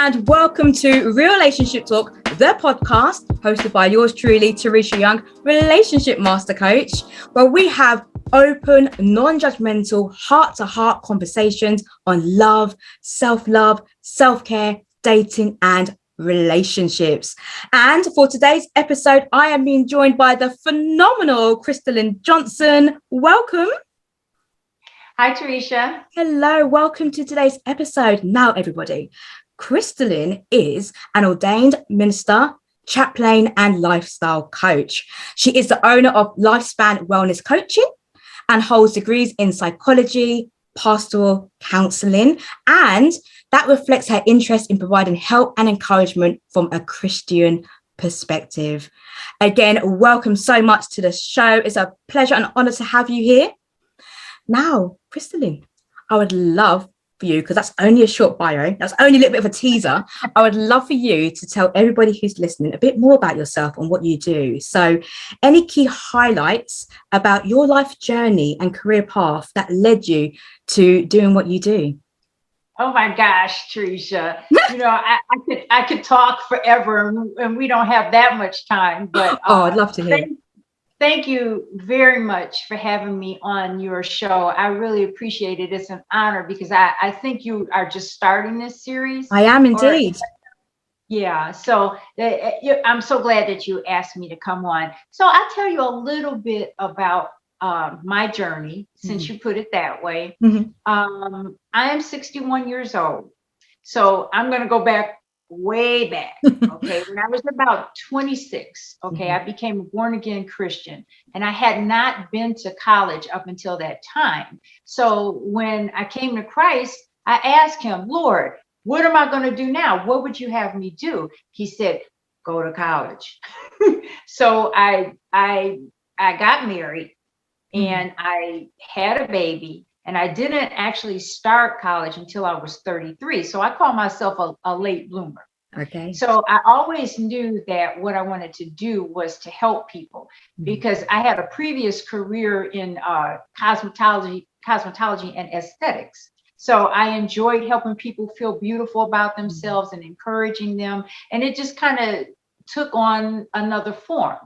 and welcome to Real-ationship Talk, the podcast hosted by yours truly, Teresha Young, relationship master coach, where we have open, non-judgmental, heart-to-heart conversations on love, self-love, self-care, dating, and relationships. And for today's episode, I am being joined by the phenomenal Christallin Johnson. Welcome. Hi, Teresha. Hello, welcome to today's episode. Now, everybody, Christallin is an ordained minister, chaplain, and lifestyle coach. She is the owner of Lifespan Wellness Coaching and holds degrees in psychology, pastoral counseling, and that reflects her interest in providing help and encouragement from a Christian perspective. Again, welcome so much to the show. It's a pleasure and honor to have you here. Now, Christallin, I would love for you, because that's only a short bio, that's only a little bit of a teaser. I would love for you to tell everybody who's listening a bit more about yourself and what you do. So any key highlights about your life journey and career path that led you to doing what you do? Oh my gosh, Teresha. You know, I could talk forever, and we don't have that much time. But I'd love to hear. Thank you very much for having me on your show. I really appreciate it. It's an honor because I think you are just starting this series. I am indeed. Yeah, so I'm so glad that you asked me to come on. So I'll tell you a little bit about my journey, since you put it that way. I am 61 years old. So I'm going to go back way back. Okay. When I was about 26, okay, I became a born again Christian, and I had not been to college up until that time. So when I came to Christ, I asked him, Lord, what am I going to do now? What would you have me do? He said, go to college. So I got married and I had a baby. And I didn't actually start college until I was 33. So I call myself a late bloomer. Okay. So I always knew that what I wanted to do was to help people, because I had a previous career in cosmetology and aesthetics. So I enjoyed helping people feel beautiful about themselves and encouraging them. And it just kind of took on another form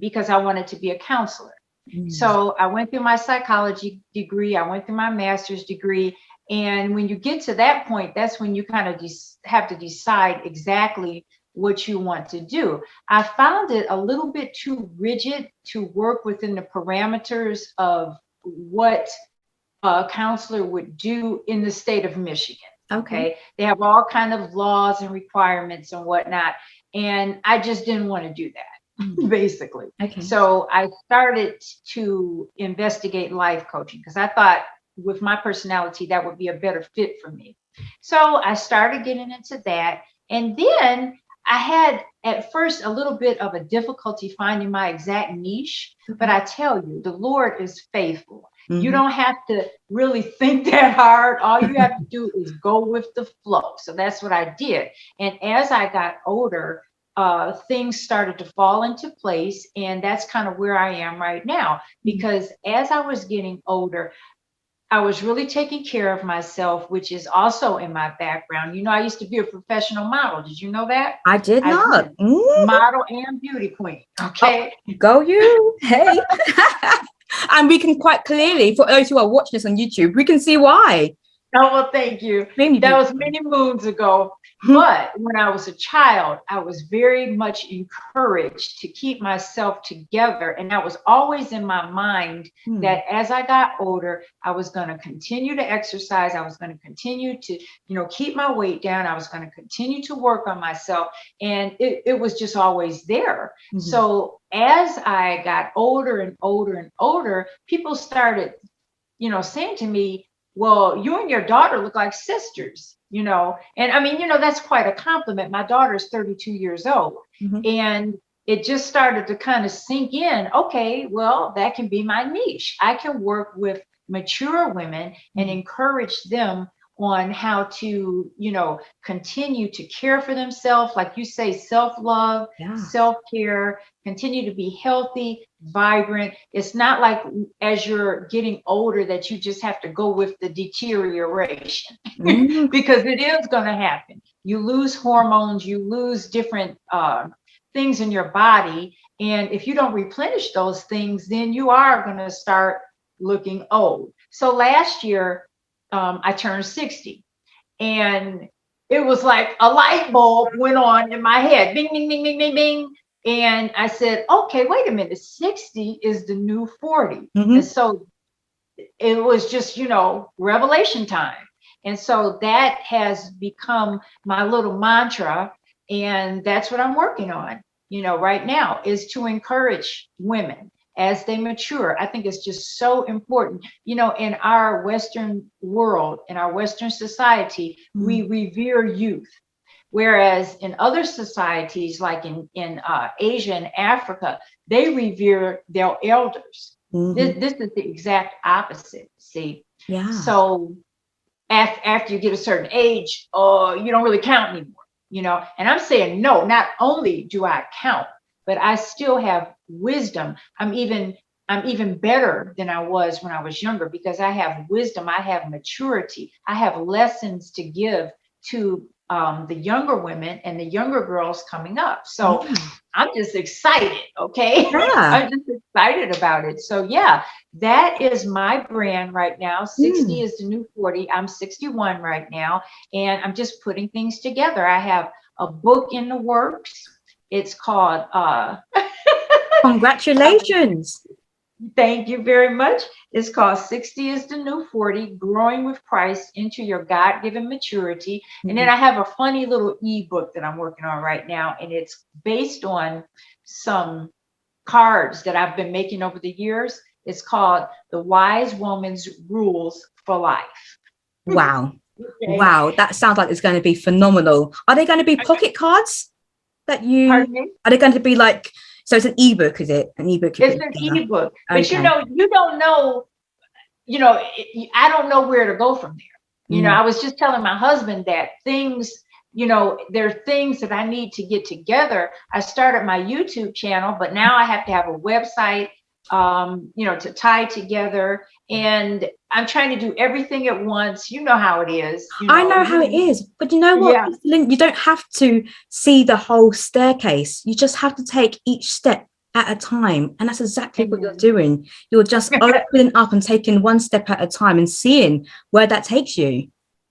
because I wanted to be a counselor. So I went through my psychology degree, I went through my master's degree. And when you get to that point, that's when you kind of have to decide exactly what you want to do. I found it a little bit too rigid to work within the parameters of what a counselor would do in the state of Michigan. Okay. They have all kind of laws and requirements and whatnot. And I just didn't want to do that. Basically. Okay. So I started to investigate life coaching because I thought with my personality, that would be a better fit for me. So I started getting into that. And then I had at first a little bit of a difficulty finding my exact niche. But I tell you, the Lord is faithful. You don't have to really think that hard. All you have to do is go with the flow. So that's what I did. And as I got older, things started to fall into place. And that's kind of where I am right now, because as I was getting older, I was really taking care of myself, which is also in my background. You know, I used to be a professional model. Did you know that? I did not. Model and beauty queen. Okay. Go you. Hey. And we can quite clearly, for those who are watching this on YouTube, we can see why. Oh, well, thank you. That was many moons ago. But when I was a child, I was very much encouraged to keep myself together. And that was always in my mind that as I got older, I was going to continue to exercise. I was going to continue to, keep my weight down. I was going to continue to work on myself. And it was just always there. So as I got older and older and older, people started, saying to me, well, you and your daughter look like sisters, and I mean, that's quite a compliment. My daughter is 32 years old, and it just started to kind of sink in. Okay, well, that can be my niche. I can work with mature women and encourage them on how to, continue to care for themselves. Like you say, self-love, self-care, continue to be healthy, vibrant. It's not like as you're getting older that you just have to go with the deterioration because it is going to happen. you lose hormones, you lose different things in your body. And if you don't replenish those things, then you are going to start looking old. So last year, I turned 60, and it was like a light bulb went on in my head. Bing, bing, bing, bing, bing, bing. And I said, okay, wait a minute. 60 is the new 40. Mm-hmm. And so it was just, revelation time. And so that has become my little mantra. And that's what I'm working on, right now, is to encourage women as they mature. I think it's just so important. In our Western world, in our Western society, we revere youth. Whereas in other societies, like in Asia and Africa, they revere their elders. Mm-hmm. This is the exact opposite. See, Yeah. so after you get a certain age, you don't really count anymore. And I'm saying, no, not only do I count, but I still have wisdom. I'm even better than I was when I was younger, because I have wisdom, I have maturity, I have lessons to give to the younger women and the younger girls coming up. So I'm just excited. Okay. Yeah. I'm just excited about it. So yeah, that is my brand right now. 60 is the new 40. I'm 61 right now, and I'm just putting things together. I have a book in the works. It's called Congratulations. Thank you very much. It's called 60 is the New 40, Growing with Christ into Your God-Given Maturity. And then I have a funny little ebook that I'm working on right now, and it's based on some cards that I've been making over the years. It's called The Wise Woman's Rules for Life. Wow. Okay. Wow. That sounds like it's going to be phenomenal. Are they going to be pocket cards that you, Pardon me? are they going to be like, so it's an ebook, is it? An ebook? It's an ebook, but Okay. you don't know, I don't know where to go from there. I was just telling my husband that things, there are things that I need to get together. I started my YouTube channel, but now I have to have a website, to tie together. And I'm trying to do everything at once. You know how it is. I know how it is, but you know what? Yeah. You don't have to see the whole staircase. You just have to take each step at a time. And that's exactly what you're doing. You're just opening up and taking one step at a time and seeing where that takes you.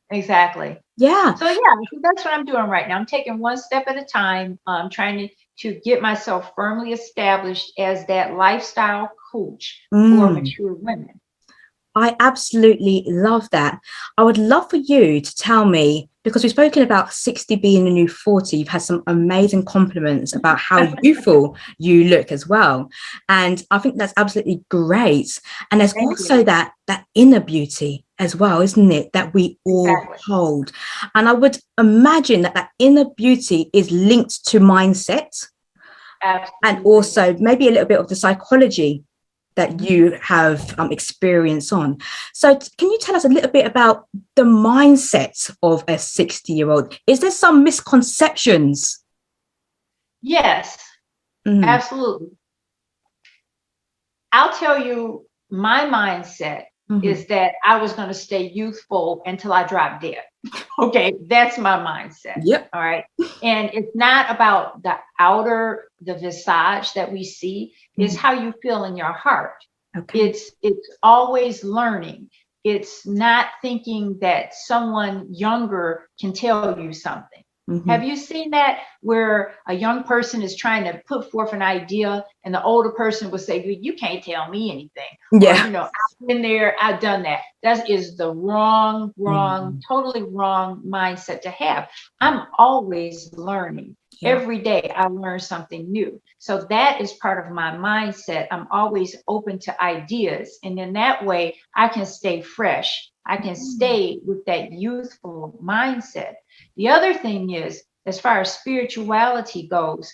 Exactly. Yeah. So that's what I'm doing right now. I'm taking one step at a time. I'm trying to get myself firmly established as that lifestyle coach for mature women. I absolutely love that. I would love for you to tell me, because we've spoken about 60 being the new 40, you've had some amazing compliments about how youthful you look as well. And I think that's absolutely great. And there's also that inner beauty as well, isn't it? That we all hold. And I would imagine that inner beauty is linked to mindset. Absolutely. And also maybe a little bit of the psychology that you have experience on. So can you tell us a little bit about the mindset of a 60-year-old? Is there some misconceptions? Yes, absolutely. I'll tell you, my mindset is that I was going to stay youthful until I drop dead. Okay, that's my mindset. Yep. All right. And it's not about the visage that we see. It's how you feel in your heart. Okay. It's always learning. It's not thinking that someone younger can tell you something. Have you seen that, where a young person is trying to put forth an idea and the older person will say, you can't tell me anything. Yeah. Or, I've been there, I've done that. That is the wrong, totally wrong mindset to have. I'm always learning. Yeah. Every day I learn something new. So that is part of my mindset. I'm always open to ideas. And in that way, I can stay fresh. I can stay with that youthful mindset. The other thing is, as far as spirituality goes,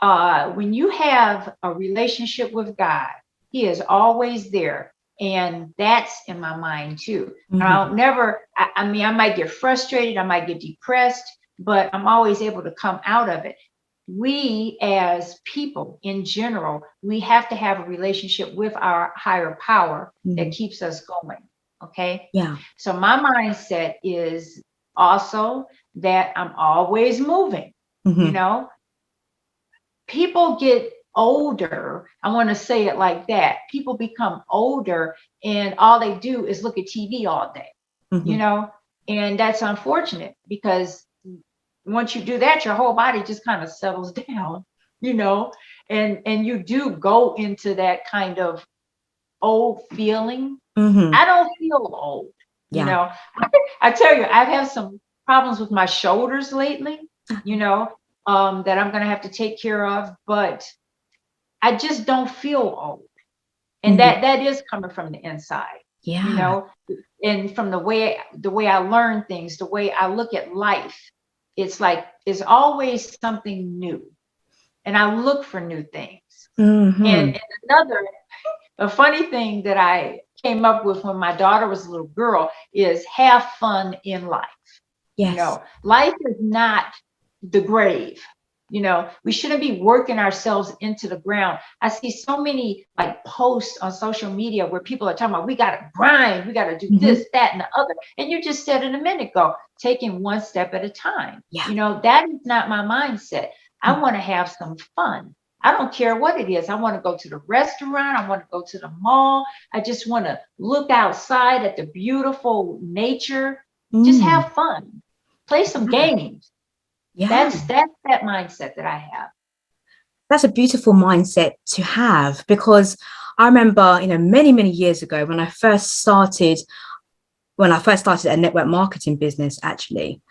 when you have a relationship with God, He is always there. And that's in my mind too. I'll never, I mean, I might get frustrated, I might get depressed, but I'm always able to come out of it. We as people in general, we have to have a relationship with our higher power that keeps us going. Okay. Yeah. So my mindset is also that I'm always moving. You Mm-hmm. know, people get older. I want to say it like that. People become older and all they do is look at TV all day, you Mm-hmm. know, and that's unfortunate because once you do that, your whole body just kind of settles down, you know, and you do go into that kind of old feeling. Mm-hmm. I don't feel old, you Yeah. know. I tell you, I've had some problems with my shoulders lately, you know, that I'm gonna have to take care of, but I just don't feel old. And Mm-hmm. that is coming from the inside, you Yeah. know, and from the way I learn things, the way I look at life, it's like it's always something new. And I look for new things. Mm-hmm. And another a funny thing that I came up with when my daughter was a little girl is have fun in life. You Yes. know, life is not the grave. You know, we shouldn't be working ourselves into the ground. I see so many like posts on social media where people are talking about we got to grind, we got to do Mm-hmm. this, that, and the other. And you just said it a minute ago, taking one step at a time. Yeah. You know, that is not my mindset. I Mm. want to have some fun. I don't care what it is. I want to go to the restaurant. I want to go to the mall. I just want to look outside at the beautiful nature. Just Mm. have fun. Play some Yeah. games. Yeah. That's that mindset that I have. That's a beautiful mindset to have, because I remember, many, many years ago when I first started a network marketing business, actually.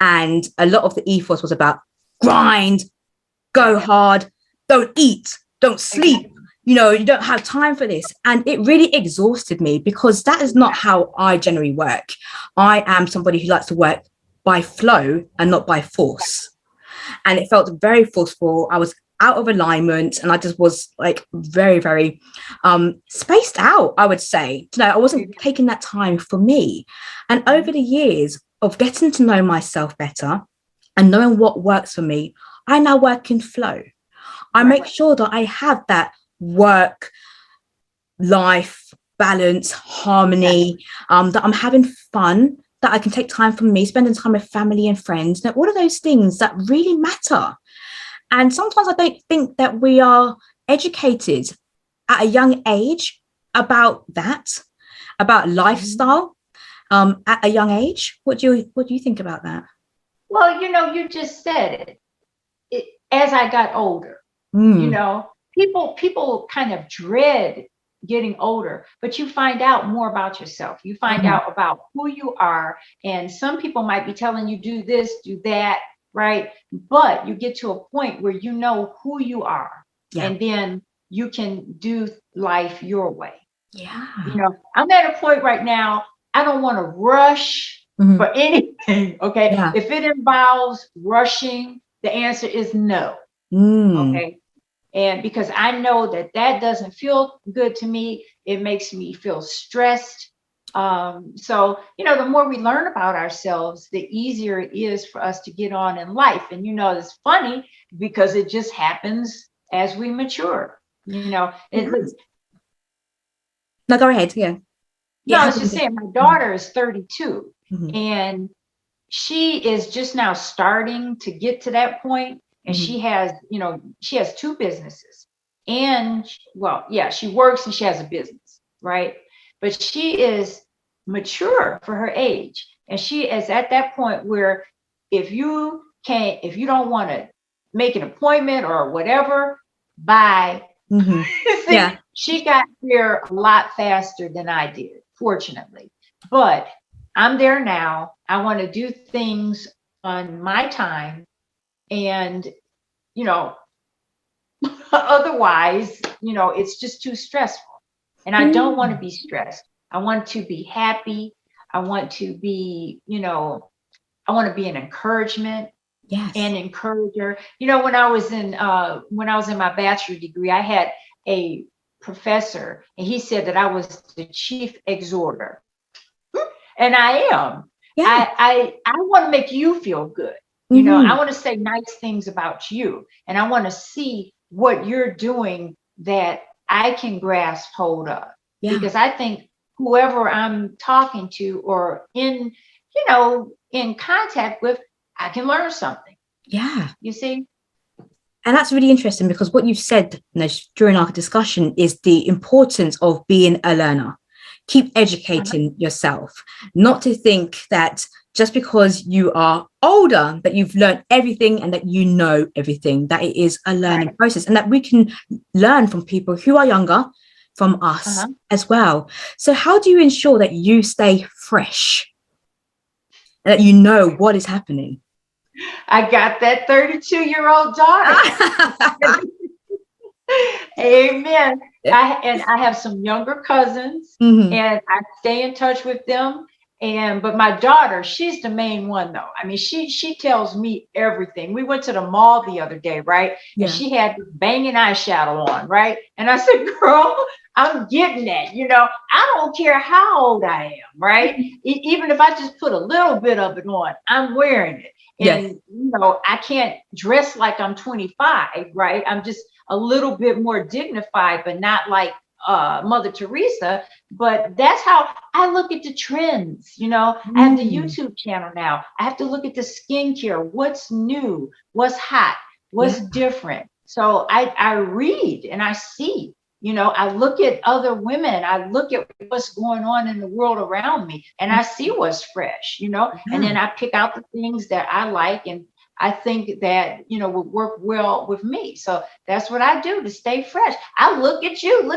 And a lot of the ethos was about grind, go Yeah, hard, don't eat, don't sleep. exactly. You don't have time for this. And it really exhausted me, because that is not how I generally work. I am somebody who likes to work by flow and not by force. And it felt very forceful. I was out of alignment, and I just was like very, very spaced out, I would say. I wasn't Exactly. taking that time for me. And over the years of getting to know myself better and knowing what works for me, I now work in flow. I Right. make sure that I have that work life balance, harmony, that I'm having fun, that I can take time for me, spending time with family and friends. All of those things that really matter. And sometimes I don't think that we are educated at a young age about that, about Mhm. lifestyle, at a young age. What do you think about that? Well, you just said it. As I got older, Mm, people kind of dread getting older, but you find out more about yourself. You find mhm. out about who you are, and some people might be telling you do this, do that, right? But you get to a point where you know who you are, Yeah. and then you can do life your way. Yeah. I'm at a point right now, I don't want to rush Mhm. for anything. Okay. Yeah. If it involves rushing, the answer is no. Mm. Okay. And because I know that doesn't feel good to me, it makes me feel stressed. So, the more we learn about ourselves, the easier it is for us to get on in life. And, it's funny because it just happens as we mature. Yes. No, go ahead. Yeah. No, It I was just happened. saying, my daughter is 32 Mhm, and she is just now starting to get to that point. And mhm, she has two businesses. And well, yeah, she works and she has a business, right? But she is mature for her age. And she is at that point where if you don't want to make an appointment or whatever, bye. mhm. See, Yeah. she got here a lot faster than I did, fortunately. But I'm there now. I want to do things on my time. And, you know, otherwise, it's just too stressful. And I don't want to Mm. be stressed. I want to be happy. I want to be, I want to be an encouragement Yes. and encourager. When I was in my bachelor degree, I had a professor and he said that I was the chief exhorter. And I am. Yeah. I want to make you feel good. I Mhm. want to say nice things about you. And I want to see what you're doing that I can grasp hold of. Yeah. Because I think whoever I'm talking to or in in contact with, I can learn something. Yeah. You see? And that's really interesting, because what you've said, during our discussion is the importance of being a learner. Keep educating yourself, not to think that just because you are older that you've learned everything and that you know everything, that it is a learning process, and that we can learn from people who are younger, from us as well. So how do you ensure that you stay fresh and that you know what is happening? I got that 32-year-old daughter. Amen. I have some younger cousins, and I stay in touch with them. But my daughter, she's the main one, though. I mean, she tells me everything. We went to the mall the other day, right? Yeah. And she had banging eyeshadow on, right? And I said, girl, I'm getting that. I don't care how old I am, right? Even if I just put a little bit of it on, I'm wearing it. And, I can't dress like I'm 25, right? I'm just a little bit more dignified, but not like Mother Teresa. But that's how I look at the trends. I have the YouTube channel now. I have to look at the skincare. What's new? What's hot? What's different? So I read and I see. I look at other women. I look at what's going on in the world around me, and I see what's fresh. And then I pick out the things that I like, and I think that, would work well with me. So that's what I do to stay fresh. I look at you,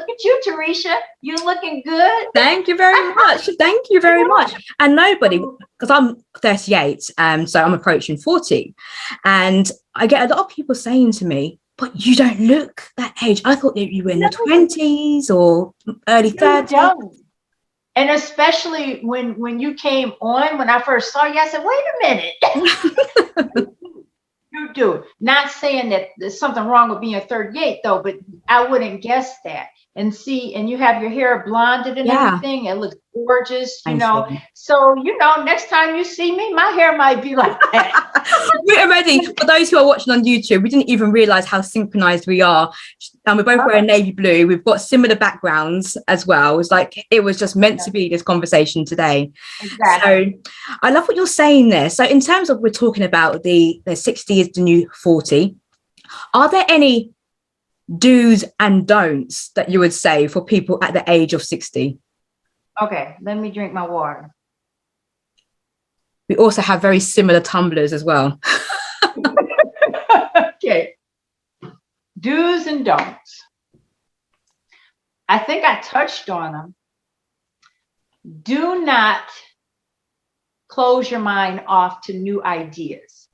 Teresha. You looking good. Thank you very much. Thank you very much. And nobody, because I'm 38, so I'm approaching 40. And I get a lot of people saying to me, but you don't look that age. I thought that you were in the 20s or early 30s. And especially when you came on, when I first saw you, I said, wait a minute. You do. Not saying that there's something wrong with being 38, though, but I wouldn't guess that. And you have your hair blonded and everything. It looks gorgeous, So, next time you see me, my hair might be like that. We're already, for those who are watching on YouTube, we didn't even realize how synchronized we are. And we're both wearing navy blue. We've got similar backgrounds as well. It's like it was just meant to be this conversation today. Exactly. So I love what you're saying there. So in terms of, we're talking about the 60 is the new 40. Are there any do's and don'ts that you would say for people at the age of 60? Okay, let me drink my water. We also have very similar tumblers as well. Okay. Do's and don'ts. I think I touched on them. Do not close your mind off to new ideas.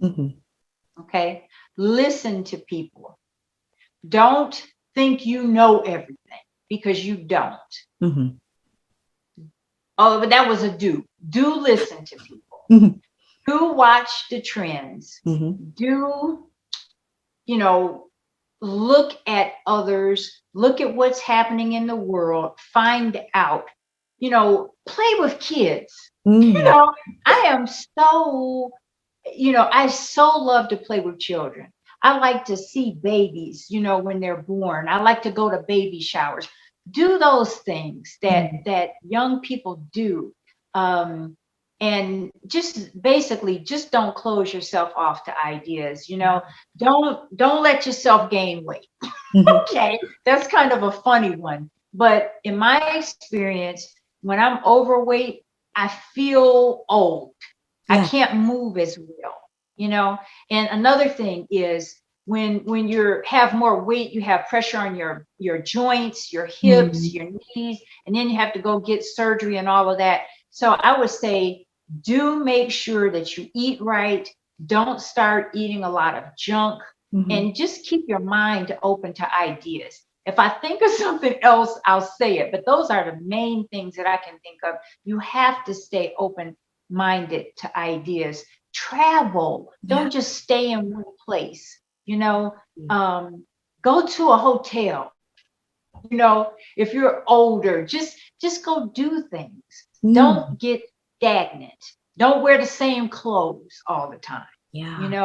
Okay? Listen to people. Don't think you know everything, because you don't. Oh, but that was a do. Do listen to people. Do watch the trends. Do, look at others. Look at what's happening in the world. Find out. Play with kids. I am so, I so love to play with children. I like to see babies, when they're born. I like to go to baby showers. Do those things that young people do. And just basically just don't close yourself off to ideas. Don't let yourself gain weight. Okay. That's kind of a funny one. But in my experience, when I'm overweight, I feel old. I can't move as well. And another thing is when you have more weight, you have pressure on your joints, your hips, your knees, and then you have to go get surgery and all of that. So I would say, do make sure that you eat right. Don't start eating a lot of junk, and just keep your mind open to ideas. If I think of something else, I'll say it. But those are the main things that I can think of. You have to stay open-minded to ideas. Travel. Don't just stay in one place. Go to a hotel. If you're older, just go do things. Don't get stagnant. Don't wear the same clothes all the time. And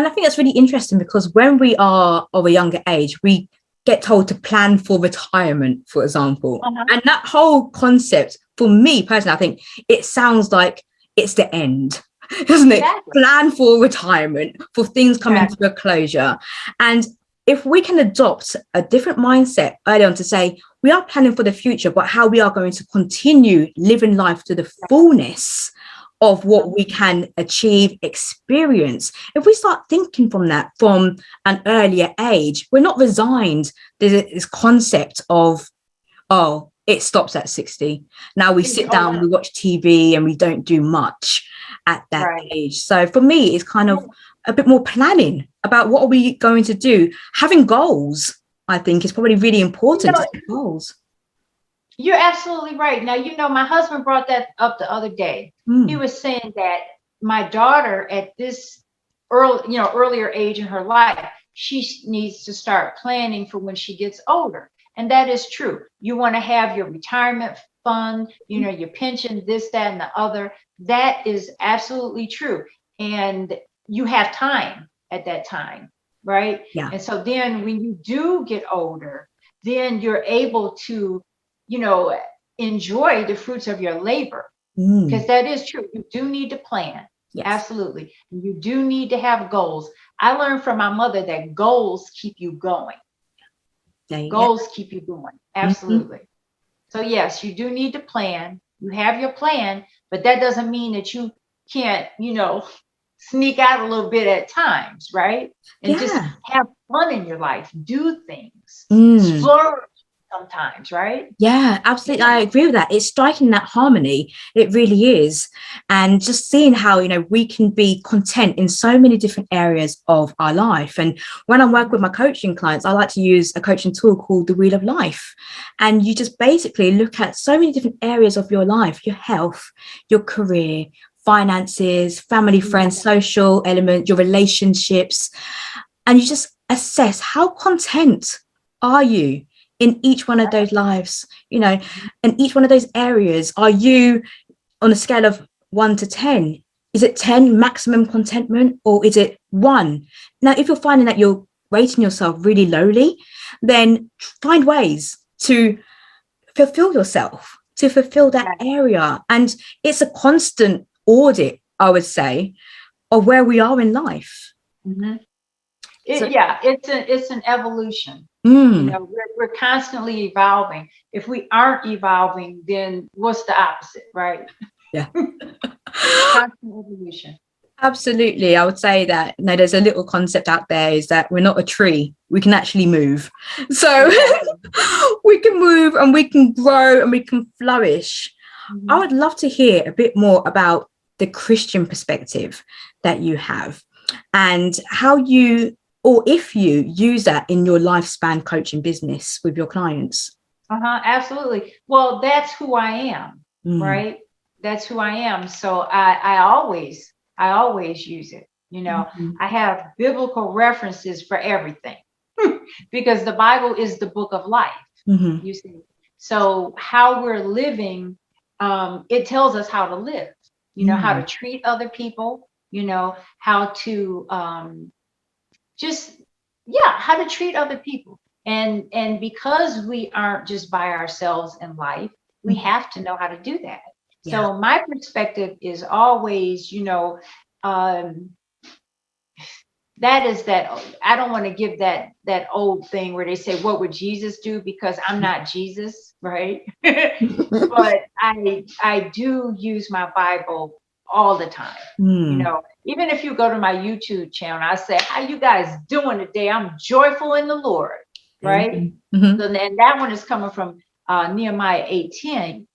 I think that's really interesting, because when we are of a younger age, we get told to plan for retirement, for example. And that whole concept for me personally, I think it sounds like it's the end, doesn't it? Exactly. Plan for retirement, for things coming to a closure. And if we can adopt a different mindset early on to say, we are planning for the future, but how we are going to continue living life to the fullness of what we can achieve, experience. If we start thinking from that from an earlier age, we're not resigned to this concept of, oh, it stops at 60. Now we sit down, we watch TV, and we don't do much at that age. So for me, it's kind of a bit more planning about what are we going to do. Having goals, I think, is probably really important. Goals. You're absolutely right. Now, my husband brought that up the other day. He was saying that my daughter at this earlier age in her life, she needs to start planning for when she gets older. And that is true. You want to have your retirement fund, your pension, this, that, and the other. That is absolutely true. And you have time at that time, right? Yeah. And so then when you do get older, then you're able to enjoy the fruits of your labor, because that is true. You do need to plan. Yes. Absolutely. You do need to have goals. I learned from my mother that goals keep you going. Goals keep you going. Absolutely. So yes, you do need to plan. You have your plan, but that doesn't mean that you can't, sneak out a little bit at times, right? And just have fun in your life. Do things. Explore sometimes, right? Yeah, absolutely. I agree with that. It's striking that harmony. It really is. And just seeing how, we can be content in so many different areas of our life. And when I work with my coaching clients, I like to use a coaching tool called the Wheel of Life. And you just basically look at so many different areas of your life, your health, your career, finances, family, friends, social element, your relationships. And you just assess how content are you in each one of those lives, in each one of those areas. Are you on a scale of 1 to 10? Is it 10 maximum contentment, or is it 1? Now, if you're finding that you're rating yourself really lowly, then find ways to fulfill yourself, to fulfill that area. And it's a constant audit, I would say, of where we are in life. It's an evolution. We're constantly evolving. If we aren't evolving, then what's the opposite, right? Yeah. Constant evolution. Absolutely. I would say that there's a little concept out there, is that we're not a tree. We can actually move. So we can move and we can grow and we can flourish. I would love to hear a bit more about the Christian perspective that you have, and how you, or if you use that in your lifespan coaching business with your clients. Absolutely. Well, that's who I am, right? That's who I am. So I always use it. I have biblical references for everything because the Bible is the book of life. You see, so how we're living, it tells us how to live. How to treat other people. How to how to treat other people. And because we aren't just by ourselves in life, we have to know how to do that. So my perspective is always, that is that I don't want to give that old thing where they say, what would Jesus do? Because I'm not Jesus, right? But I do use my Bible all the time. Even if you go to my YouTube channel, I say, how you guys doing today? I'm joyful in the Lord, right? So then that one is coming from Nehemiah 8:10,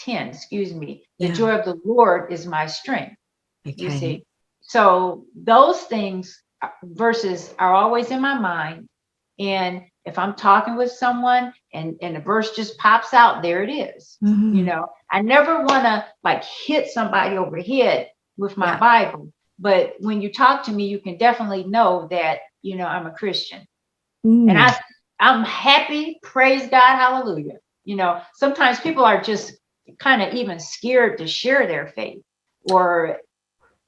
excuse me. The joy of the Lord is my strength. You see. So those things, verses are always in my mind. And if I'm talking with someone and the verse just pops out, there it is. I never want to hit somebody over the head with my Bible. But when you talk to me, you can definitely know that, I'm a Christian. And I'm happy. Praise God. Hallelujah. Sometimes people are just kind of even scared to share their faith, or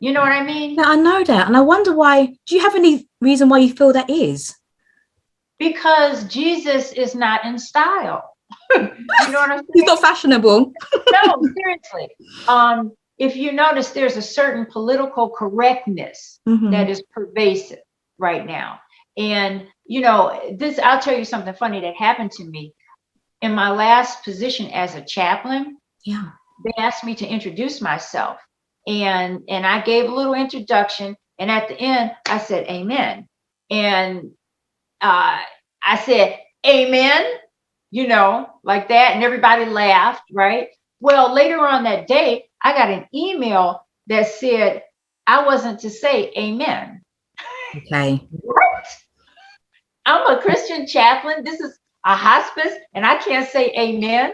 you know what I mean? Yeah, I know that. And I wonder why. Do you have any reason why you feel that is? Because Jesus is not in style. You know what I'm saying? He's not fashionable. No, seriously. If you notice, there's a certain political correctness that is pervasive right now. And, you know, this, I'll tell you something funny that happened to me. In my last position as a chaplain, Yeah. they asked me to introduce myself. And I gave a little introduction. And at the end, I said, amen. And I said, amen, you know, like that. And everybody laughed, right? Well, later on that day, I got an email that said I wasn't to say amen. Okay. What? I'm a Christian chaplain. This is a hospice, and I can't say amen.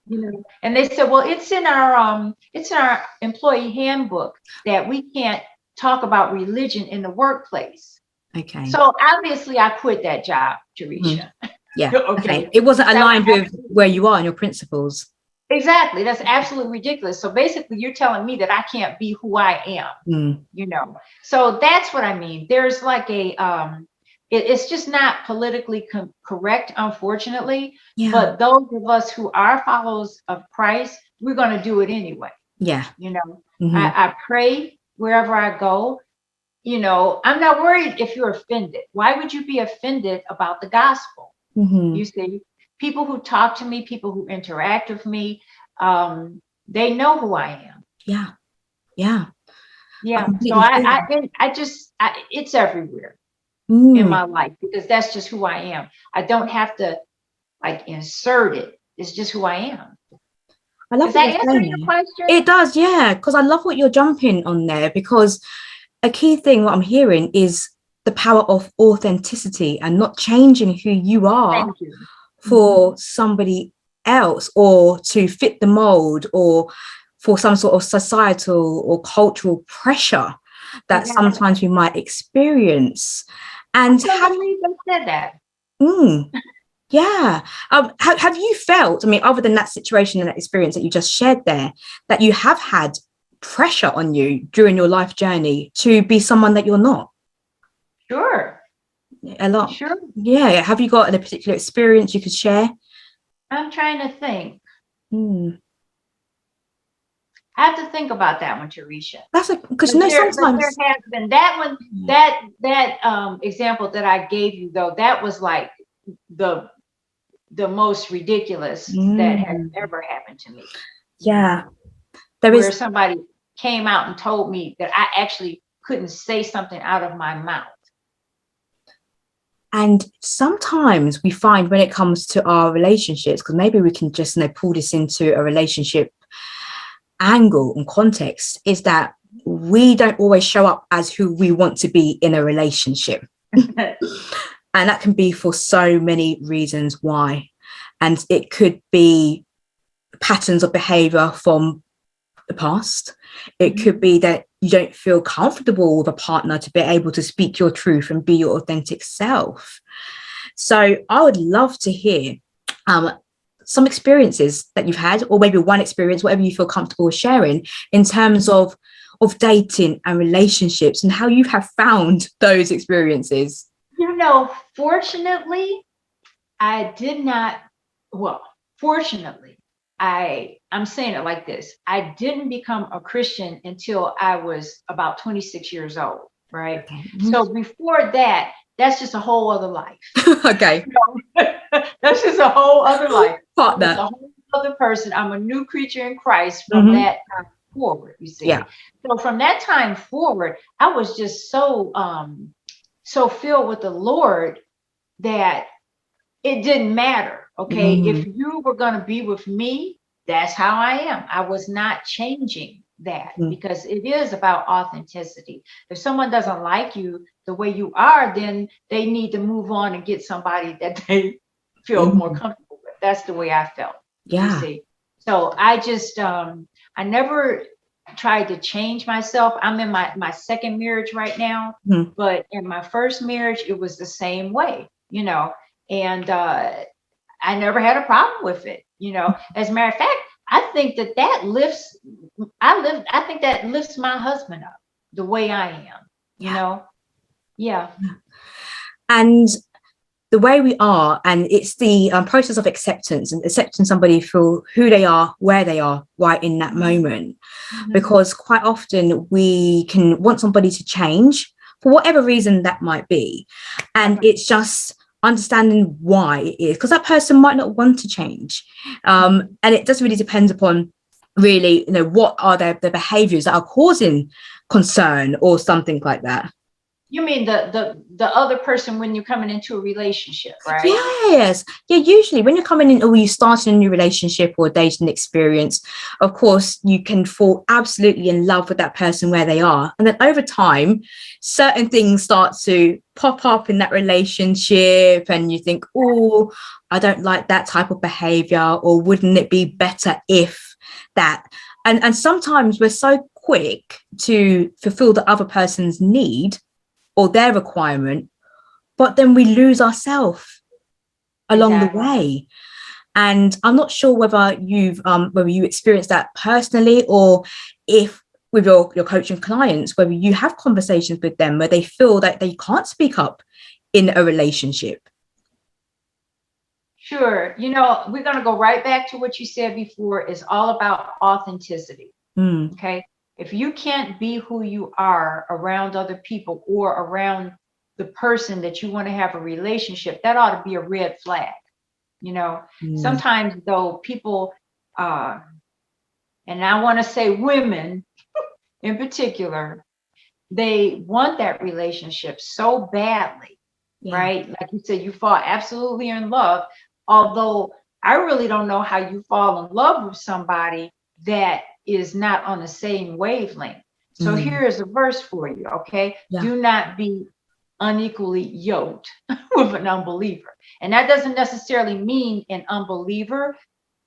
You know, and they said, well, it's in our employee handbook that we can't talk about religion in the workplace. Okay. So obviously I quit that job, Teresha. Yeah. Okay. It wasn't aligned with where you are and your principles. Exactly. That's absolutely ridiculous. So basically you're telling me that I can't be who I am, you know? So that's what I mean. There's like a, it's just not politically correct, unfortunately, but those of us who are followers of Christ, we're going to do it anyway. Yeah. You know, I pray wherever I go. You know, I'm not worried if you're offended. Why would you be offended about the gospel? You see, people who talk to me, people who interact with me, they know who I am. Yeah. Yeah. Yeah. So I just, it's everywhere in my life because that's just who I am. I don't have to like insert it. It's just who I am. I love that answering your question? It does, yeah. Because I love what you're jumping on there, because a key thing what I'm hearing is the power of authenticity and not changing who you are for somebody else or to fit the mold or for some sort of societal or cultural pressure that sometimes we might experience. And I believe they said that. Yeah. Have you felt, I mean, other than that situation and that experience that you just shared there, that you have had pressure on you during your life journey to be someone that you're not? Sure. A lot. Sure. Yeah. Have you got a particular experience you could share? I'm trying to think. I have to think about that one, Teresha. That's because you know sometimes there has been that one, that example that I gave you though, that was like the most ridiculous that has ever happened to me. Yeah. Where somebody came out and told me that I actually couldn't say something out of my mouth. And sometimes we find when it comes to our relationships, because maybe we can just pull this into a relationship angle and context, is that we don't always show up as who we want to be in a relationship. And that can be for so many reasons why. And it could be patterns of behavior from the past. It could be that you don't feel comfortable with a partner to be able to speak your truth and be your authentic self. So I would love to hear some experiences that you've had, or maybe one experience, whatever you feel comfortable sharing, in terms of dating and relationships and how you have found those experiences. You know, fortunately, I did not, well, fortunately, I'm saying it like this. I didn't become a Christian until I was about 26 years old, right? So before that, that's just a whole other life. Okay. That's just a whole other life. Part that. A whole other person. I'm a new creature in Christ from that time forward, you see. Yeah. So from that time forward, I was just so filled with the Lord that it didn't matter. Okay. If you were going to be with me, that's how I am. I was not changing that because it is about authenticity. If someone doesn't like you the way you are, then they need to move on and get somebody that they feel more comfortable with. That's the way I felt. Yeah. You see. So I just, I never tried to change myself. I'm in my second marriage right now, but in my first marriage, it was the same way, you know, and I never had a problem with it. You know, as a matter of fact, I think that lifts my husband up the way I am, you know? Yeah. And the way we are, and it's the process of acceptance and accepting somebody for who they are, where they are right in that moment. Because quite often we can want somebody to change for whatever reason that might be. And it's just understanding why it is, because that person might not want to change. And it does really depend upon really, what are the behaviors that are causing concern or something like that. You mean the other person when you're coming into a relationship, right? Yes. Yeah, usually when you're coming in or you start a new relationship or dating experience, of course, you can fall absolutely in love with that person where they are. And then over time, certain things start to pop up in that relationship and you think, oh, I don't like that type of behavior, or wouldn't it be better if that? And sometimes we're so quick to fulfill the other person's need or their requirement, but then we lose ourselves along the way. And I'm not sure whether you experienced that personally, or if with your coaching clients, whether you have conversations with them where they feel that they can't speak up in a relationship. Sure. We're going to go right back to what you said before. It's all about authenticity. Okay. If you can't be who you are around other people or around the person that you want to have a relationship, that ought to be a red flag. Sometimes though people, and I want to say women in particular, they want that relationship so badly, right? Like you said, you fall absolutely in love. Although I really don't know how you fall in love with somebody that is not on the same wavelength. So here is a verse for you, okay? Do not be unequally yoked with an unbeliever. And that doesn't necessarily mean an unbeliever.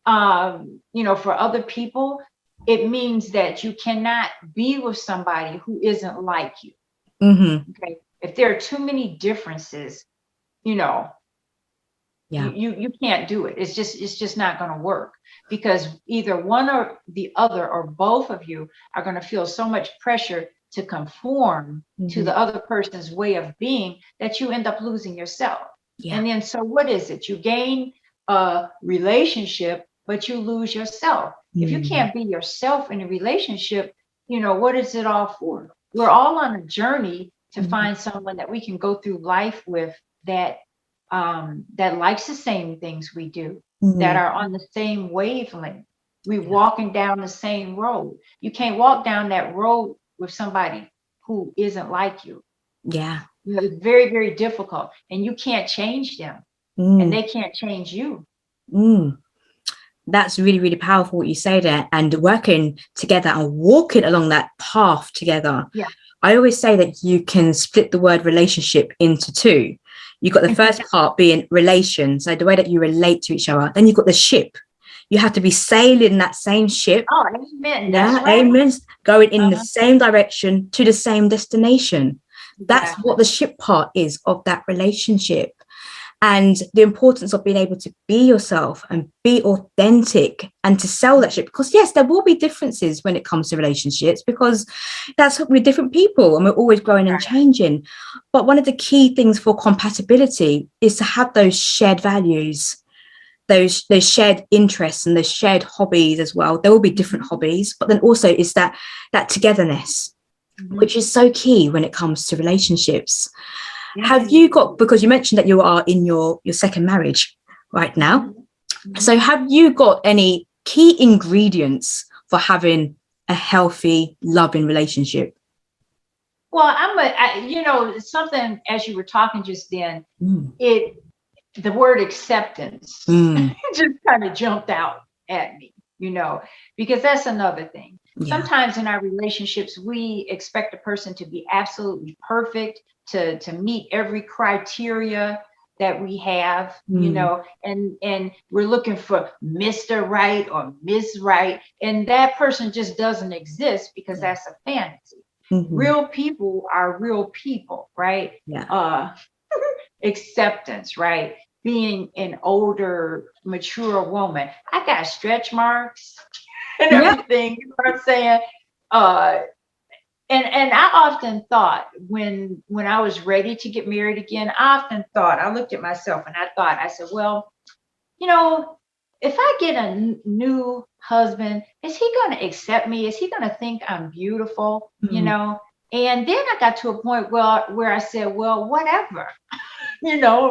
For other people, it means that you cannot be with somebody who isn't like you. Okay. If there are too many differences, you can't do it. It's just not going to work, because either one or the other or both of you are going to feel so much pressure to conform to the other person's way of being that you end up losing yourself. And then, so what is it? You gain a relationship, but you lose yourself. If you can't be yourself in a relationship, what is it all for? We're all on a journey to find someone that we can go through life with that likes the same things we do, that are on the same wavelength. We're walking down the same road. You can't walk down that road with somebody who isn't like you. It's very, very difficult, and you can't change them, and they can't change you. That's really, really powerful what you say there, and working together and walking along that path together. I always say that you can split the word relationship into two. You've got the first part being relation, so the way that you relate to each other. Then you've got the ship. You have to be sailing that same ship. Oh, amen. That's right. Amen. Going in the same direction to the same destination. That's what the ship part is of that relationship. And the importance of being able to be yourself and be authentic and to sell that ship. Because yes, there will be differences when it comes to relationships, because we're different people and we're always growing and changing. But one of the key things for compatibility is to have those shared values, those shared interests and those shared hobbies as well. There will be different hobbies, but then also is that togetherness, which is so key when it comes to relationships. Have you got, because you mentioned that you are in your second marriage right now, so have you got any key ingredients for having a healthy, loving relationship? Well, something, as you were talking just then, the word acceptance just kind of jumped out at me, because that's another thing. Sometimes in our relationships, we expect a person to be absolutely perfect, to meet every criteria that we have, and we're looking for Mr. Right or Miss Right, and that person just doesn't exist, because that's a fantasy. Real people are real people, right? Acceptance, right? Being an older, mature woman. I got stretch marks and everything, you know what I'm saying? and I often thought when I was ready to get married again, I looked at myself and I said, well, you know, if I get a new husband, is he going to accept me? Is he going to think I'm beautiful? You Mm. know? And then I got to a point where I said, well, whatever,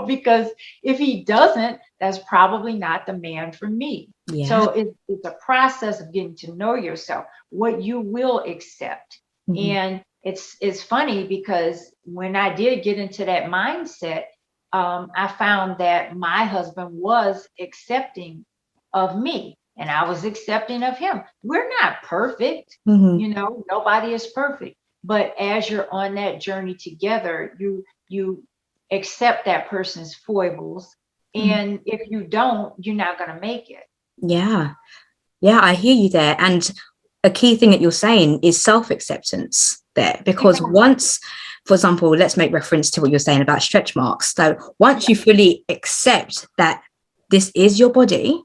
because if he doesn't, that's probably not the man for me. Yeah. So it's a process of getting to know yourself, what you will accept. Mhm. And it's funny because when I did get into that mindset, I found that my husband was accepting of me and I was accepting of him. We're not perfect, Mhm. nobody is perfect. But as you're on that journey together, you accept that person's foibles. Mhm. And if you don't, you're not going to make it. Yeah. Yeah, I hear you there. And a key thing that you're saying is self-acceptance there, because Yeah. once, for example, let's make reference to what you're saying about stretch marks. So once Yeah. you fully accept that this is your body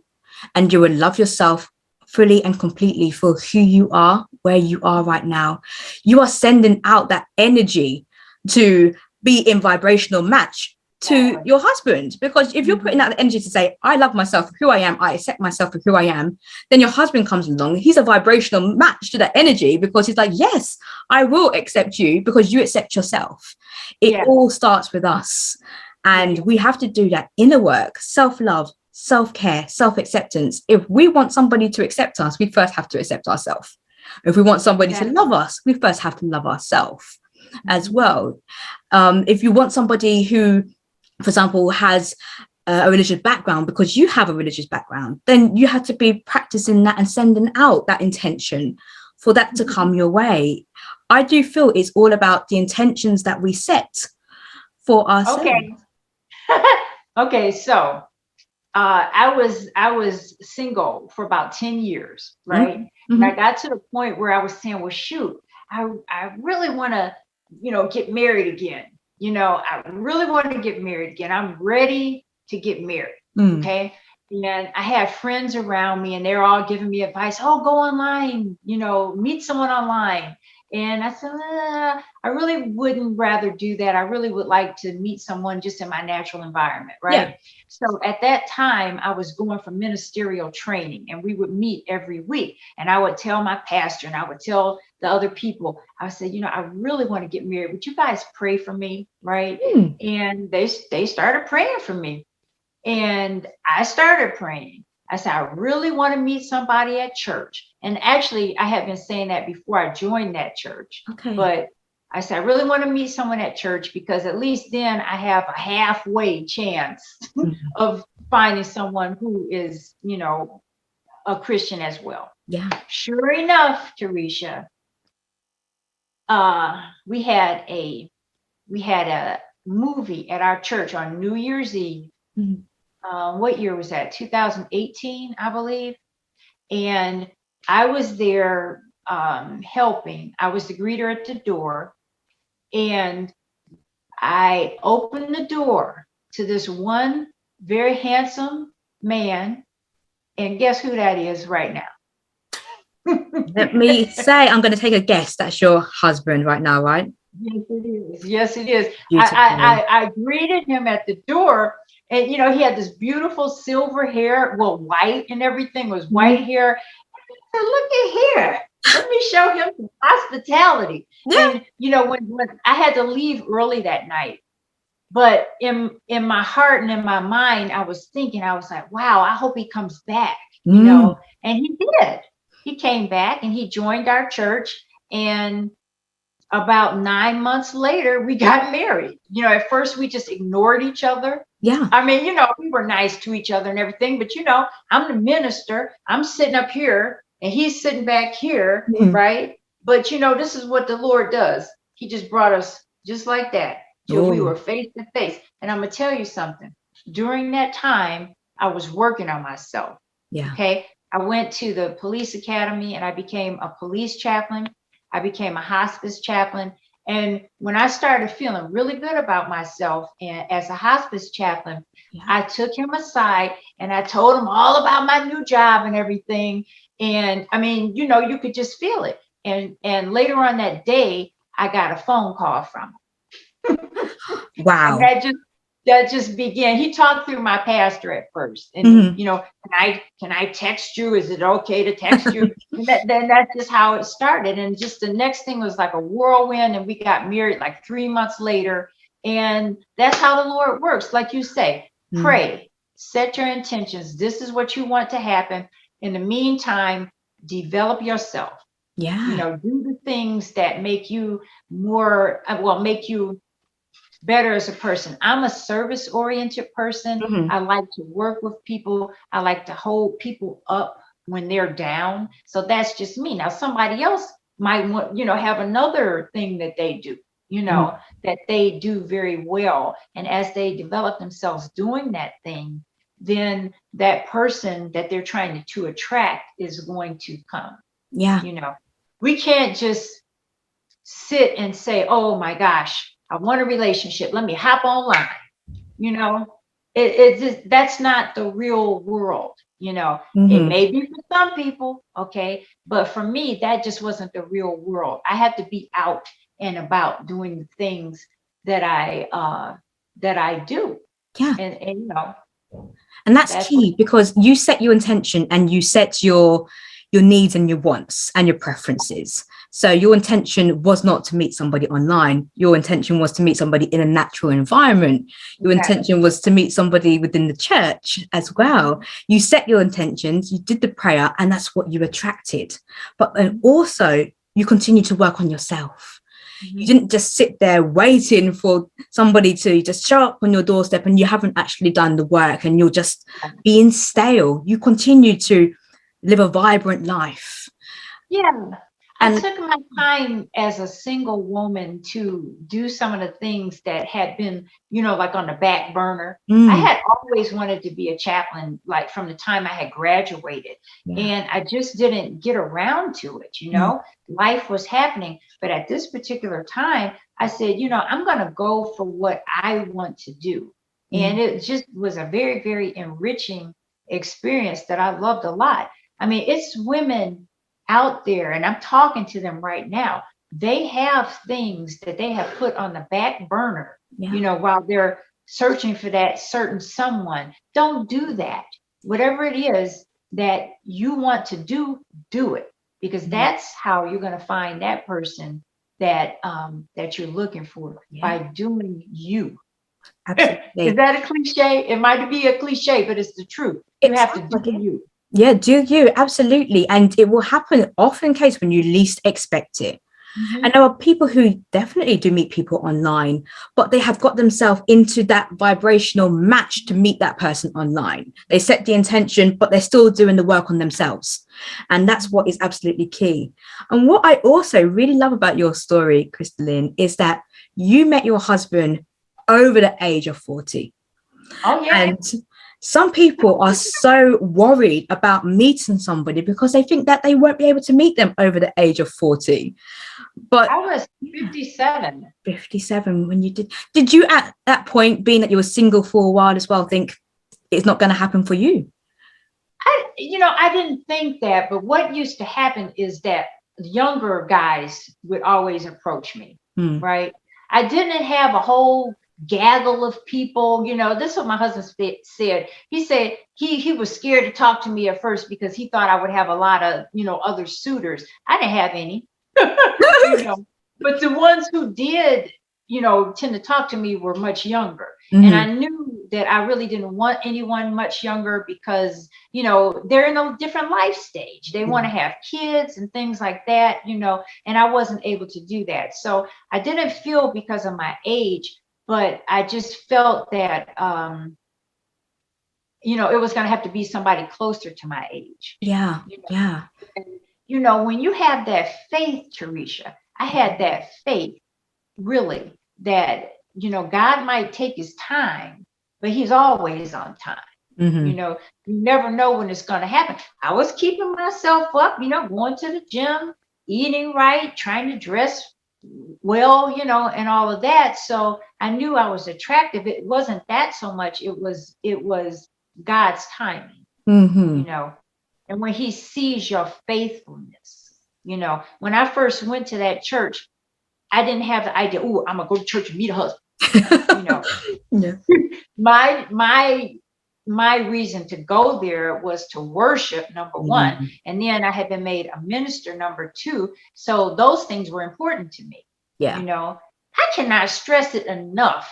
and you will love yourself fully and completely for who you are, where you are right now, you are sending out that energy to be in vibrational match to Exactly. your husband. Because if you're putting Mhm. out the energy to say, I love myself for who I am, I accept myself for who I am, then your husband comes along, he's a vibrational match to that energy, because he's like, yes, I will accept you because you accept yourself. It Yeah. all starts with us. And Yeah. we have to do that inner work, self-love, self-care, self-acceptance. If we want somebody to accept us, we first have to accept ourselves. If we want somebody to Exactly. love us, we first have to love ourselves as Mhm. well. If you want somebody who, for example, has a religious background, because you have a religious background, then you have to be practicing that and sending out that intention for that to come your way. I do feel it's all about the intentions that we set for ourselves. Okay. Okay. So I was single for about 10 years, right? Mm-hmm. And Mm-hmm. I got to the point where I was saying, well, shoot, I really want to, get married again. I really want to get married again. I'm ready to get married. Mm. Okay. And I had friends around me and they're all giving me advice. Oh, go online, meet someone online. And I said, I really wouldn't rather do that. I really would like to meet someone just in my natural environment, Yeah. right? So at that time, I was going for ministerial training and we would meet every week. And I would tell my pastor and I would tell the other people, I said, I really want to get married. Would you guys pray for me? Right. Mm. And they started praying for me. And I started praying. I said, I really want to meet somebody at church. And actually, I had been saying that before I joined that church. Okay. But I said, I really want to meet someone at church because at least then I have a halfway chance Mm. of finding someone who is, a Christian as well. Yeah. Sure enough, Teresha, we had a movie at our church on New Year's Eve. Mm. What year was that? 2018, I believe. And I was there helping. I was the greeter at the door. And I opened the door to this one very handsome man. And guess who that is right now? Let me say, I'm going to take a guess. That's your husband right now, right? Yes, it is. Yes, it is. Beautiful. I greeted him at the door, and he had this beautiful silver hair, well, white and everything was Mhm. white hair. I said, look at here. Let me show him some hospitality. Yeah. And when I had to leave early that night, but in my heart and in my mind, I was thinking, I was like, wow, I hope he comes back, Mm. and he did. He came back and he joined our church, and about 9 months later, we got married. At first we just ignored each other. Yeah. I mean, we were nice to each other and everything, but I'm the minister. I'm sitting up here and he's sitting back here, Mm. right? But this is what the Lord does. He just brought us just like that till we Oh, were face to face. And I'm gonna tell you something. During that time, I was working on myself. yeah. Okay. I went to the police academy and I became a police chaplain. I became a hospice chaplain. And when I started feeling really good about myself and as a hospice chaplain, Yeah. I took him aside and I told him all about my new job and everything. And I mean, you could just feel it. And later on that day, I got a phone call from him. And Wow. that just began. He talked through my pastor at first, and Mhm. can I text you? Is it okay to text you? And then that's just how it started. And just the next thing was like a whirlwind, and we got married like 3 months later. And that's how the Lord works. Like you say, Mm. pray, set your intentions. This is what you want to happen. In the meantime, develop yourself. Yeah. Do the things that make you make you better as a person. I'm a service oriented person. Mhm. I like to work with people. I like to hold people up when they're down. So that's just me. Now, somebody else might want, have another thing that they do, Mhm. that they do very well. And as they develop themselves doing that thing, then that person that they're trying to attract is going to come. Yeah. You know, we can't just sit and say, oh my gosh, I want a relationship. Let me hop online. You know, it just, that's not the real world. It Mhm. may be for some people, okay, but for me, that just wasn't the real world. I had to be out and about doing the things that I do, Yeah. and And that's that's what. key because you set your intention and you set your needs and your wants and your preferences. So your intention was not to meet somebody online. Your intention was to meet somebody in a natural environment. Your Exactly. intention was to meet somebody within the church as well. You set your intentions, you did the prayer, and that's what you attracted. But then also you continue to work on yourself. You Mhm. didn't just sit there waiting for somebody to just show up on your doorstep and you haven't actually done the work and you're just being stale. You continue to live a vibrant life. Yeah, I And took my time as a single woman to do some of the things that had been, like on the back burner. I mm, had always wanted to be a chaplain, like from the time I had graduated, yeah, and I just didn't get around to it. mm, Life was happening. But at this particular time, I said, I'm going to go for what I want to do. And mm, it just was a very, very enriching experience that I loved a lot. I mean, it's women out there, and I'm talking to them right now. They have things that they have put on the back burner, yeah, while they're searching for that certain someone. Don't do that. Whatever it is that you want to do it, because mm, that's how you're going to find that person that you're looking for, yeah, by doing you. Is absolutely. that a cliche? It might be a cliche, but it's the truth. You It have to sounds do like it. you. Yeah, do you? Absolutely. And it will happen often case when you least expect it. And Mhm. there are people who definitely do meet people online, but they have got themselves into that vibrational match to meet that person online. They set the intention, but they're still doing the work on themselves. And that's what is absolutely key. And what I also really love about your story, Christallin, is that you met your husband over the age of 40. Oh yeah. And some people are so worried about meeting somebody because they think that they won't be able to meet them over the age of 40. But I was yeah, 57. 57 when you did you at that point, being that you were single for a while as well, think it's not going to happen for you? I didn't think that, but what used to happen is that younger guys would always approach me, Hmm. right? I didn't have a whole gaggle of people. This is what my husband said. He said he was scared to talk to me at first because he thought I would have a lot of, other suitors. I didn't have any, you know, but the ones who did, tend to talk to me were much younger. And Mm-hmm. I knew that I really didn't want anyone much younger because, they're in a different life stage. They want to have kids and things like that, and I wasn't able to do that. So I didn't feel because of my age, but I just felt that, it was going to have to be somebody closer to my age. Yeah, You know, yeah, and, when you have that faith, Teresha, I had that faith really that, God might take his time, but he's always on time. You mm-hmm. know, you never know when it's going to happen. I was keeping myself up, going to the gym, eating right, trying to dress well, and all of that. So I knew I was attractive. It wasn't that so much. It was God's timing, Mm-hmm. and when he sees your faithfulness, You know, when I first went to that church, I didn't have the idea, oh, I'm gonna go to church and meet a husband. You know, Yeah. my reason to go there was to worship, number one, Mm. and then I had been made a minister, number two. So those things were important to me. Yeah. You know, I cannot stress it enough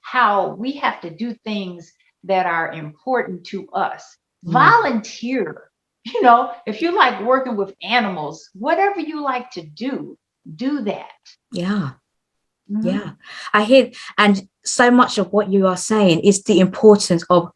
how we have to do things that are important to us. Mm. Volunteer. You know, if you like working with animals, whatever you like to do that. Yeah. Mhm. Yeah. I hear, and so much of what you are saying is the importance of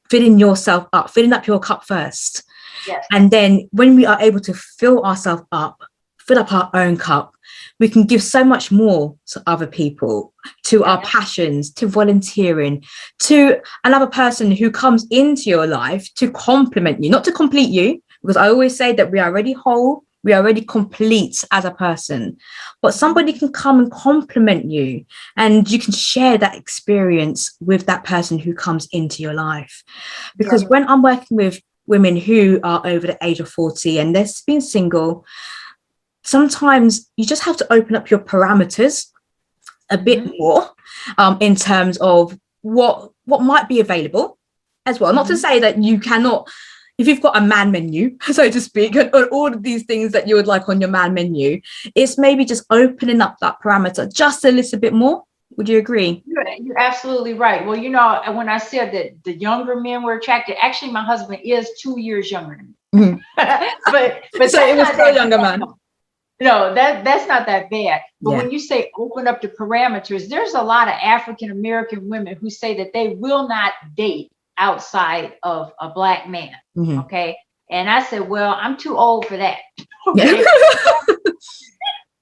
filling yourself up, filling up your cup first. Yes. And then when we are able to fill ourselves up, fill up our own cup, we can give so much more to other people, to our passions, to volunteering, to another person who comes into your life to complement you, not to complete you, because I always say that we are already whole, we are already complete as a person, but somebody can come and complement you, and you can share that experience with that person who comes into your life. Because when I'm working with women who are over the age of 40 and they've been single, sometimes you just have to open up your parameters a bit more, in terms of what might be available as well. Not to say that you cannot, if you've got a man menu, so to speak, and all of these things that you would like on your man menu, it's maybe just opening up that parameter just a little bit more. Would you agree? You're absolutely right. Well, you know, when I said that the younger men were attracted, actually, my husband is 2 years younger than me. but so it was still a younger man. No, that's not that bad. But Yeah. when you say open up the parameters, there's a lot of African American women who say that they will not date outside of a Black man. Okay. And I said, well, I'm too old for that. Okay.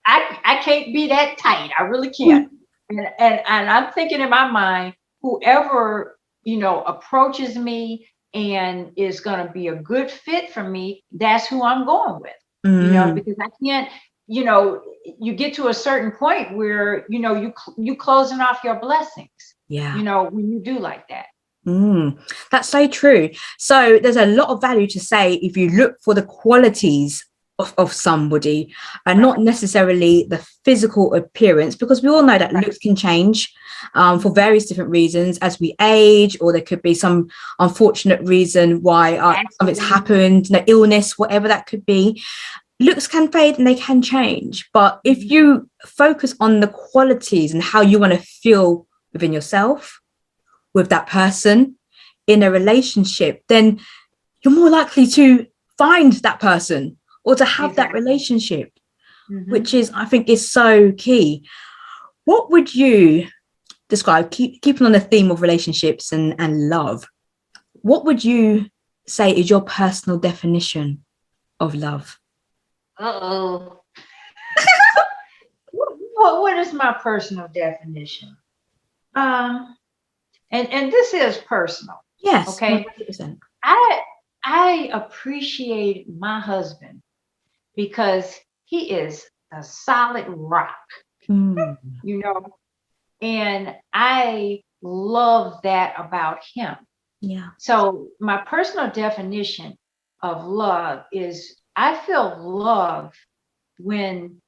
I can't be that tight. I really can't. And I'm thinking in my mind, whoever, you know, approaches me and is going to be a good fit for me, that's who I'm going with. You know, because I can't, you know, you get to a certain point where, you know, you closing off your blessings. Yeah. You know, when you do like that. That's so true. So there's a lot of value to say if you look for the qualities of somebody and not necessarily the physical appearance, because we all know that looks can change for various different reasons as we age, or there could be some unfortunate reason why something's happened, illness, whatever that could be. Looks can fade and they can change, but if you focus on the qualities and how you want to feel within yourself, with that person in a relationship, then you're more likely to find that person or to have that relationship, which is, I think, is so key. What would you describe, keeping on the theme of relationships and love, what would you say is your personal definition of love? What is my personal definition? And this is personal. Yes. Okay. 100%. I appreciate my husband because he is a solid rock, you know, and I love that about him. Yeah. So my personal definition of love is I feel love when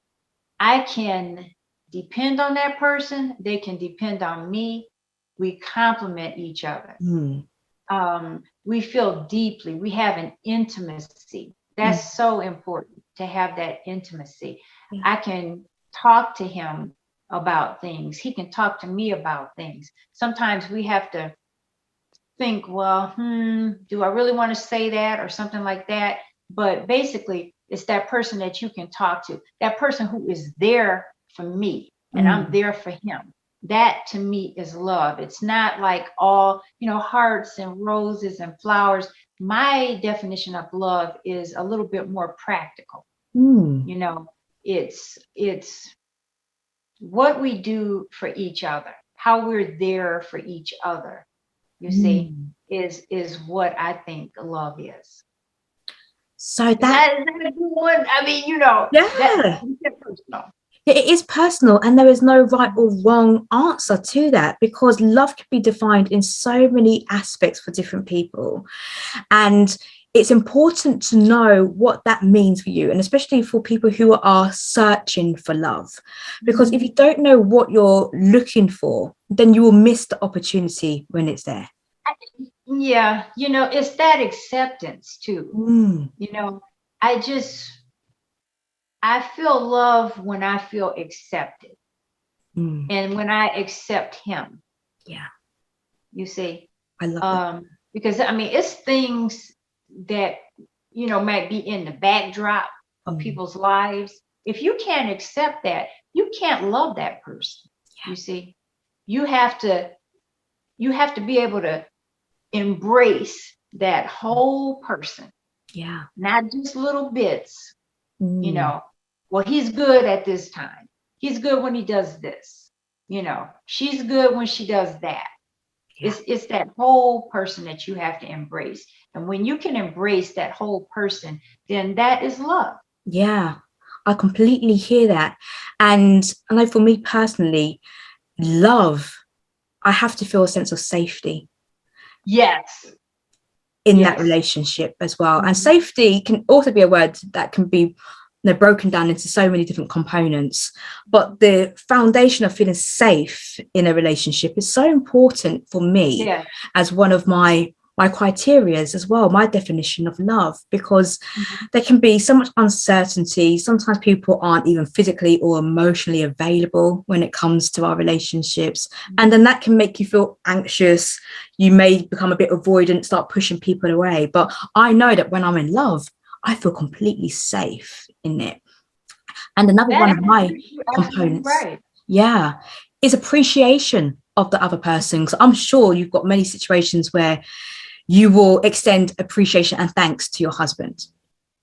I can depend on that person, they can depend on me. We complement each other. We feel deeply. We have an intimacy. That's so important, to have that intimacy. I can talk to him about things. He can talk to me about things. Sometimes we have to think, well, do I really want to say that or something like that? But basically, it's that person that you can talk to, that person who is there for me and I'm there for him. That to me is love. It's not like all, hearts and roses and flowers. My definition of love is a little bit more practical. It's what we do for each other, how we're there for each other, you see, is what I think love is. So that is a good one. I mean, that's personal. It is personal, and there is no right or wrong answer to that, because love can be defined in so many aspects for different people. And it's important to know what that means for you, and especially for people who are searching for love, because if you don't know what you're looking for, then you will miss the opportunity when it's there. Yeah, it's that acceptance too. You know, I feel love when I feel accepted, and when I accept him. Yeah, you see. I love that. Because I mean, it's things that might be in the backdrop of people's lives. If you can't accept that, you can't love that person. You see, you have to be able to embrace that whole person, not just little bits. Well, he's good at this time, he's good when he does this, she's good when she does that. It's that whole person that you have to embrace. And when you can embrace that whole person, then that is love. Yeah, I completely hear that. And I know for me personally, love, I have to feel a sense of safety. Yes. In that relationship as well. And safety can also be a word that can be broken down into so many different components. But the foundation of feeling safe in a relationship is so important for me as one of my criterias as well, my definition of love, because there can be so much uncertainty. Sometimes people aren't even physically or emotionally available when it comes to our relationships. And then that can make you feel anxious. You may become a bit avoidant, start pushing people away. But I know that when I'm in love, I feel completely safe in it. And another one of my components, is appreciation of the other person. So I'm sure you've got many situations where you will extend appreciation and thanks to your husband.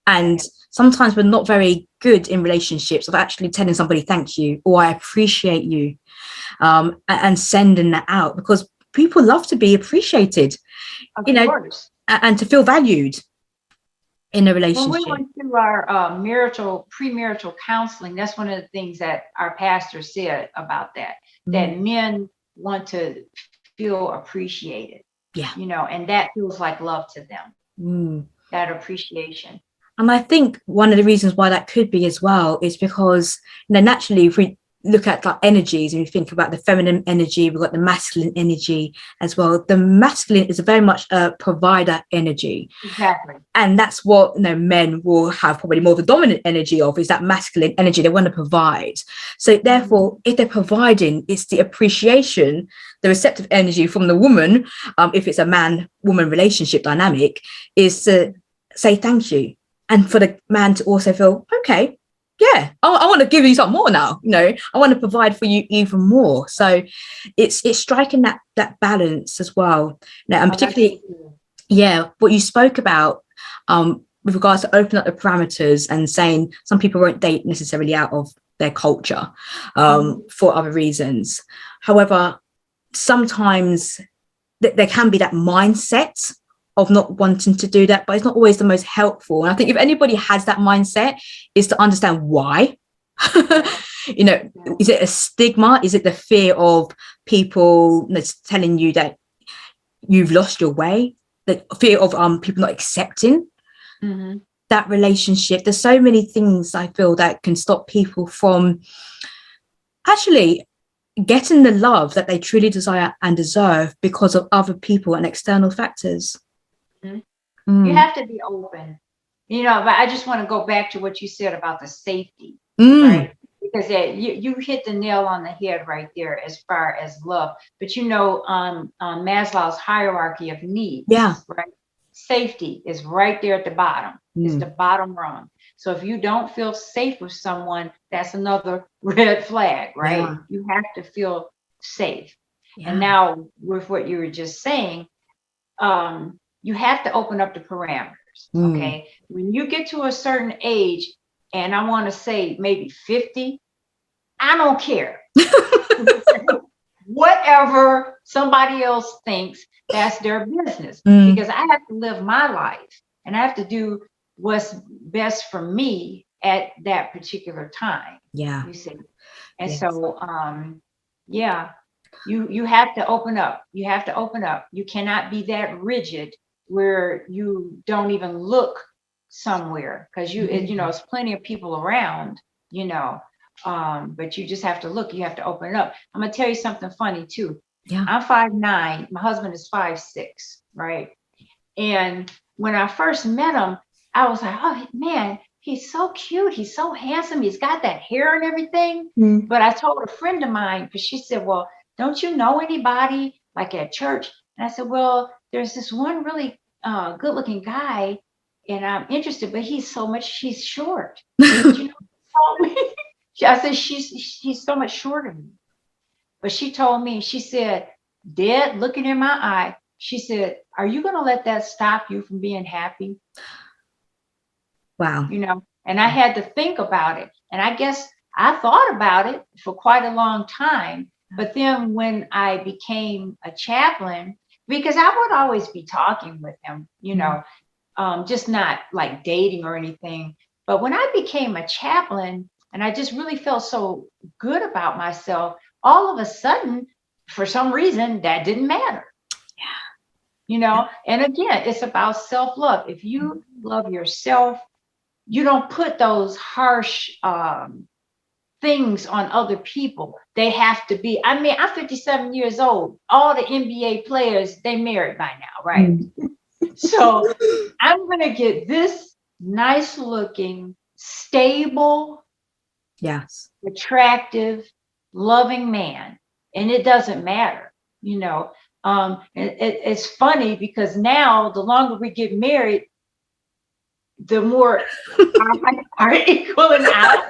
And sometimes we're not very good in relationships of actually telling somebody thank you, or I appreciate you, and sending that out, because people love to be appreciated, and to feel valued in a relationship. When we went through our premarital counseling, that's one of the things that our pastor said about that men want to feel appreciated. And that feels like love to them. That appreciation. And I think one of the reasons why that could be as well is because, naturally, if we look at like energies and we think about the feminine energy, we've got the masculine energy as well. The masculine is very much a provider energy. Exactly. And that's what men will have probably more of the dominant energy of, is that masculine energy. They want to provide. So therefore, if they're providing, it's the appreciation, the receptive energy from the woman, if it's a man-woman relationship dynamic, is to say thank you. And for the man to also feel, okay, I want to give you something more now. I want to provide for you even more. So it's striking that balance as well. And particularly, what you spoke about with regards to opening up the parameters and saying some people won't date necessarily out of their culture for other reasons. However, sometimes there can be that mindset of not wanting to do that, but it's not always the most helpful. And I think if anybody has that mindset, is to understand why. Is it a stigma? Is it the fear of people telling you that you've lost your way? The fear of people not accepting that relationship? There's so many things I feel that can stop people from actually getting the love that they truly desire and deserve because of other people and external factors. You have to be open, but I just want to go back to what you said about the safety, right? Because you hit the nail on the head right there as far as love. But on Maslow's hierarchy of needs, right? Safety is right there at the bottom. It's the bottom rung. So if you don't feel safe with someone, that's another red flag, right? You have to feel safe. And now with what you were just saying, you have to open up the parameters. Okay. When you get to a certain age, and I want to say maybe 50, I don't care. Whatever somebody else thinks, that's their business. Because I have to live my life and I have to do what's best for me at that particular time. You see. And so you have to open up. You have to open up. You cannot be that rigid where you don't even look somewhere, because it's plenty of people around, but you just have to look. You have to open it up. I'm gonna tell you something funny too. Yeah. I'm 5'9". My husband is 5'6", right? And when I first met him, I was like, oh man, he's so cute. He's so handsome. He's got that hair and everything. Mm. But I told a friend of mine, because she said, well, don't you know anybody like at church? And I said, well, there's this one really good looking guy, and I'm interested, but he's short. And you know what she told me? I said, he's so much shorter than me. But she told me, she said, dead looking in my eye, she said, are you going to let that stop you from being happy? Wow. And I had to think about it. And I guess I thought about it for quite a long time. But then when I became a chaplain, because I would always be talking with him, just not like dating or anything. But when I became a chaplain and I just really felt so good about myself, all of a sudden, for some reason, that didn't matter. And again, it's about self-love. If you love yourself, you don't put those harsh things on other people. They have to be, I'm 57 years old. All the NBA players, they married by now, right? So I'm going to get this nice looking, stable, yes, attractive, loving man. And it doesn't matter, it's funny because now the longer we get married, the more are equaling out.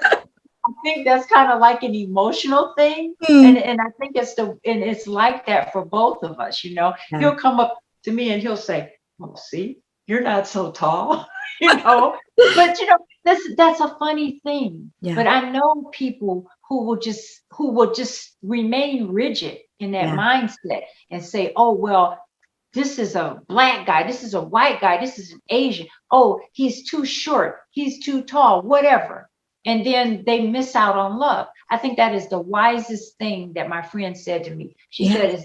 I think that's kind of like an emotional thing. And I think it's like that for both of us, Yeah. He'll come up to me and he'll say, well, see, you're not so tall, but that's a funny thing. Yeah. But I know people who will just remain rigid in that mindset and say, oh, well, this is a black guy, this is a white guy, this is an Asian. Oh, he's too short, he's too tall, whatever. And then they miss out on love. I think that is the wisest thing that my friend said to me. She said,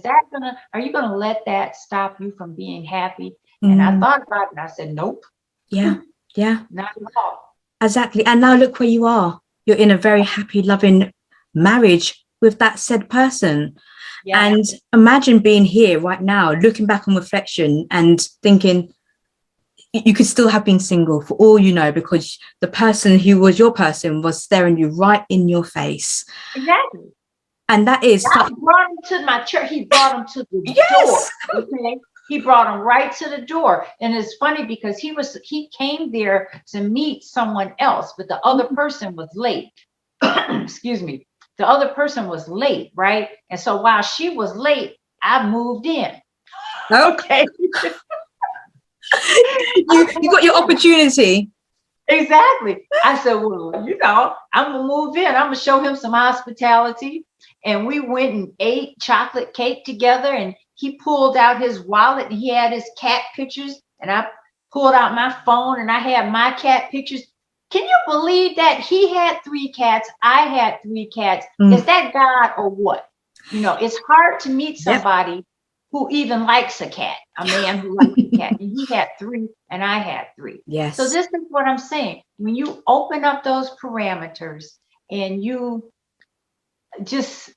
are you gonna let that stop you from being happy? And I thought about it and I said, nope. Yeah. Not at all. Exactly. And now look where you are. You're in a very happy, loving marriage with that said person. Yeah. And imagine being here right now, looking back on reflection and thinking you could still have been single for all you know, because the person who was your person was staring you right in your face. Exactly. And that is... God brought him to my church. He brought him to the door. Okay. He brought him right to the door. And it's funny because he came there to meet someone else, but the other person was late. Excuse me. The other person was late, right? And so while she was late, I moved in. Okay. you got your opportunity. Exactly. I said, well, I'm going to move in. I'm going to show him some hospitality. And we went and ate chocolate cake together. And he pulled out his wallet and he had his cat pictures. And I pulled out my phone and I had my cat pictures. Can you believe that he had 3 cats? I had 3 cats. Is that God or what? It's hard to meet somebody who even likes a cat, a man who likes a cat. And he had 3 and I had 3. Yes. So this is what I'm saying. When you open up those parameters and you just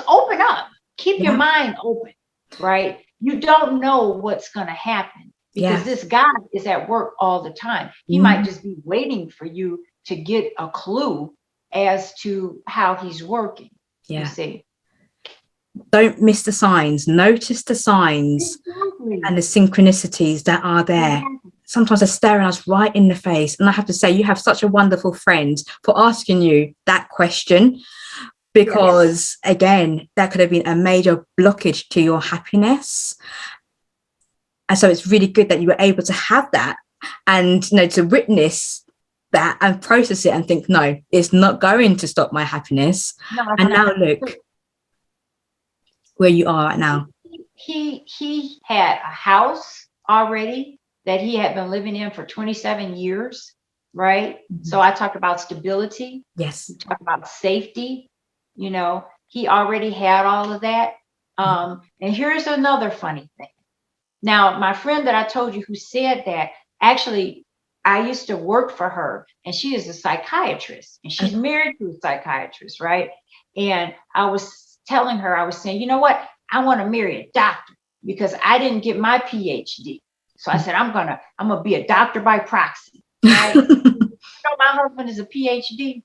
open up, keep your mind open, right? You don't know what's going to happen. Because this God is at work all the time. He might just be waiting for you to get a clue as to how he's working. Yeah. You see. Don't miss the signs. Notice the signs and the synchronicities that are there. Sometimes they're staring us right in the face. And I have to say, you have such a wonderful friend for asking you that question. Because again, that could have been a major blockage to your happiness. And so it's really good that you were able to have that and, to witness that and process it and think, no, it's not going to stop my happiness. No, and now look where you are right now. He had a house already that he had been living in for 27 years, right? So I talked about stability. Yes. We talked about safety. He already had all of that. And here's another funny thing. Now, my friend that I told you who said that, actually, I used to work for her, and she is a psychiatrist, and she's married to a psychiatrist, right? And I was telling her, I was saying, you know what? I want to marry a doctor because I didn't get my PhD. So I said, I'm gonna be a doctor by proxy, right? My husband is a PhD.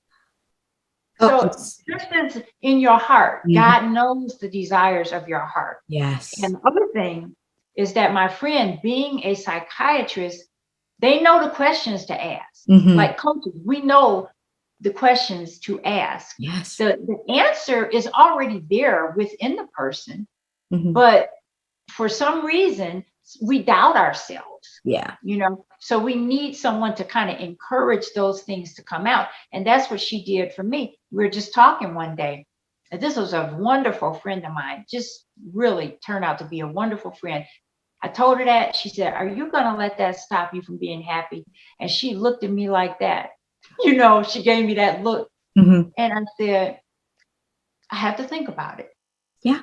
So just in your heart, God knows the desires of your heart. Yes. And the other thing is that my friend, being a psychiatrist, they know the questions to ask. Like coaches, we know the questions to ask. Yes. The answer is already there within the person, but for some reason, we doubt ourselves. Yeah. So we need someone to kind of encourage those things to come out. And that's what she did for me. We were just talking one day, and this was a wonderful friend of mine, just really turned out to be a wonderful friend. I told her that. She said, are you going to let that stop you from being happy? And she looked at me like that. She gave me that look. And I said, I have to think about it. Yeah.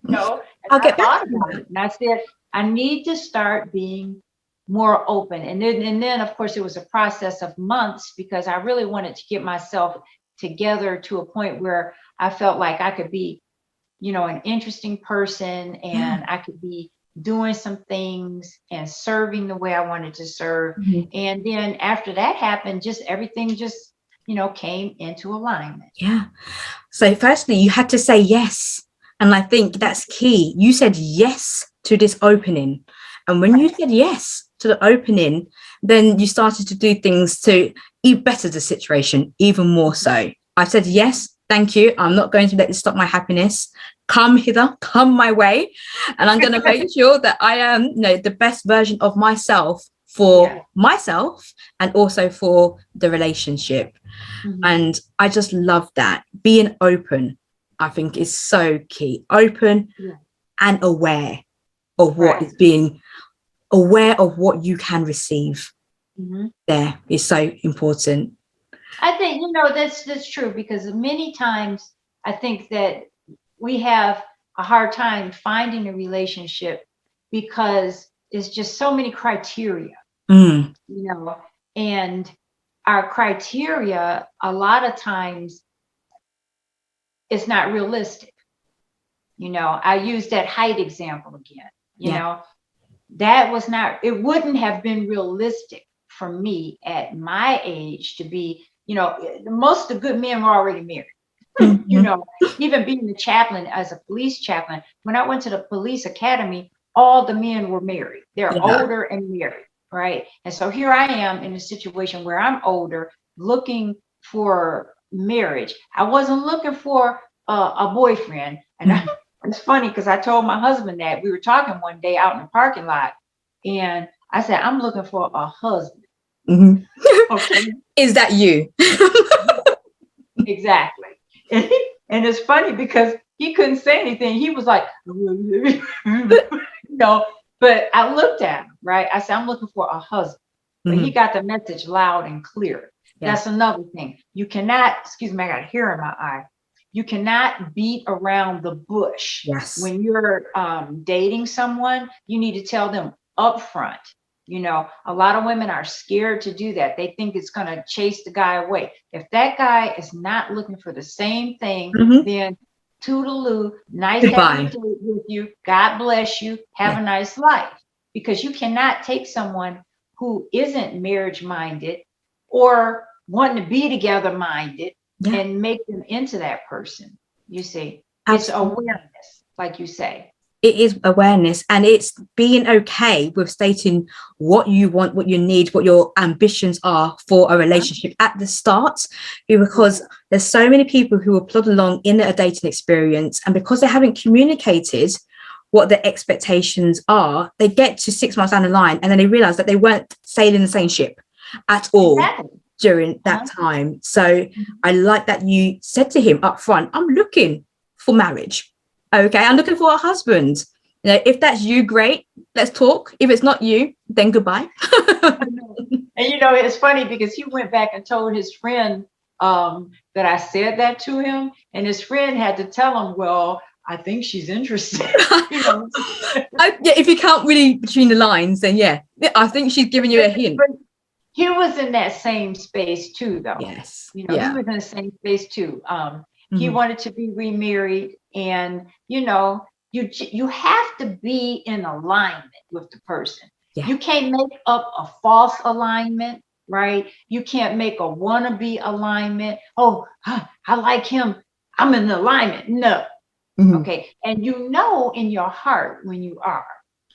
I'll get back about it. And I said, I need to start being more open. And then, of course, it was a process of months because I really wanted to get myself together to a point where I felt like I could be, an interesting person, and I could be doing some things and serving the way I wanted to serve. And then after that happened, just everything just, came into alignment. Yeah. So firstly, you had to say yes. And I think that's key. You said yes to this opening. And when you said yes to the opening, then you started to do things to better the situation even more so. I said, yes, thank you. I'm not going to let this stop my happiness. Come hither, come my way. And I'm going to make sure that I am the best version of myself for myself and also for the relationship. And I just love that. Being open, I think, is so key. Open and aware of what is being aware of what you can receive. There is so important. I think, that's true, because many times I think that we have a hard time finding a relationship because it's just so many criteria, and our criteria a lot of times is not realistic. I use that height example again. That was not, it wouldn't have been realistic for me at my age to be, most of the good men were already married. Even being the chaplain, as a police chaplain, when I went to the police academy, all the men were married. They're older and married, right? And so here I am in a situation where I'm older, looking for marriage. I wasn't looking for a boyfriend. And it's funny because I told my husband that we were talking one day out in the parking lot, and I said, I'm looking for a husband. Okay. Is that you? Exactly. And it's funny because he couldn't say anything. He was like, but I looked at him, right? I said, I'm looking for a husband. But he got the message loud and clear. That's another thing. You cannot, excuse me, I got hair in my eye. You cannot beat around the bush. When you're dating someone, you need to tell them upfront. A lot of women are scared to do that. They think it's going to chase the guy away. If that guy is not looking for the same thing, then toodaloo, nice having a date with you. God bless you. Have a nice life. Because you cannot take someone who isn't marriage minded or wanting to be together minded and make them into that person. You see, it's awareness, like you say. It is awareness, and it's being okay with stating what you want, what you need, what your ambitions are for a relationship at the start, because there's so many people who will plod along in a dating experience, and because they haven't communicated what their expectations are, they get to 6 months down the line and then they realize that they weren't sailing the same ship at all during that time. So I like that you said to him up front, I'm looking for marriage. Okay, I'm looking for a husband. If that's you, great. Let's talk. If it's not you, then goodbye. And it's funny because he went back and told his friend that I said that to him, and his friend had to tell him, well, I think she's interested. You know? Yeah, if you can't really between the lines, then yeah, I think she's giving you a hint. But he was in that same space too, though. Yes. You know, he was in the same space too. He wanted to be remarried, and you know, you have to be in alignment with the person. Yeah. You can't make up a false alignment, right? You can't make a wannabe alignment. Oh, I like him, I'm in alignment. No. Okay. And you know in your heart when you are.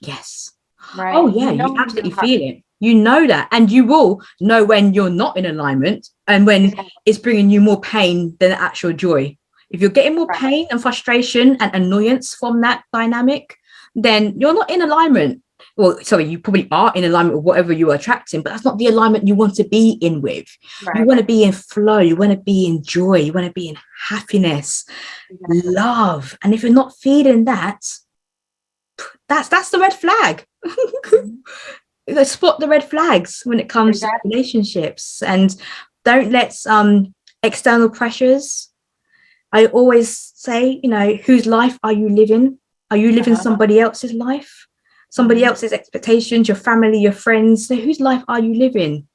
Yes. Right. Oh yeah, you absolutely feel it. You know that, and you will know when you're not in alignment and when it's bringing you more pain than actual joy. If you're getting more pain and frustration and annoyance from that dynamic, then you're not in alignment. Well, sorry, you probably are in alignment with whatever you are attracting, but that's not the alignment you want to be in with. You want to be in flow, you want to be in joy, you want to be in happiness, love. And if you're not feeling that, that's the red flag. Spot the red flags when it comes to relationships, and don't let external pressures. I always say, you know, whose life are you living? Are you living somebody else's life? Somebody else's expectations, your family, your friends? So whose life are you living?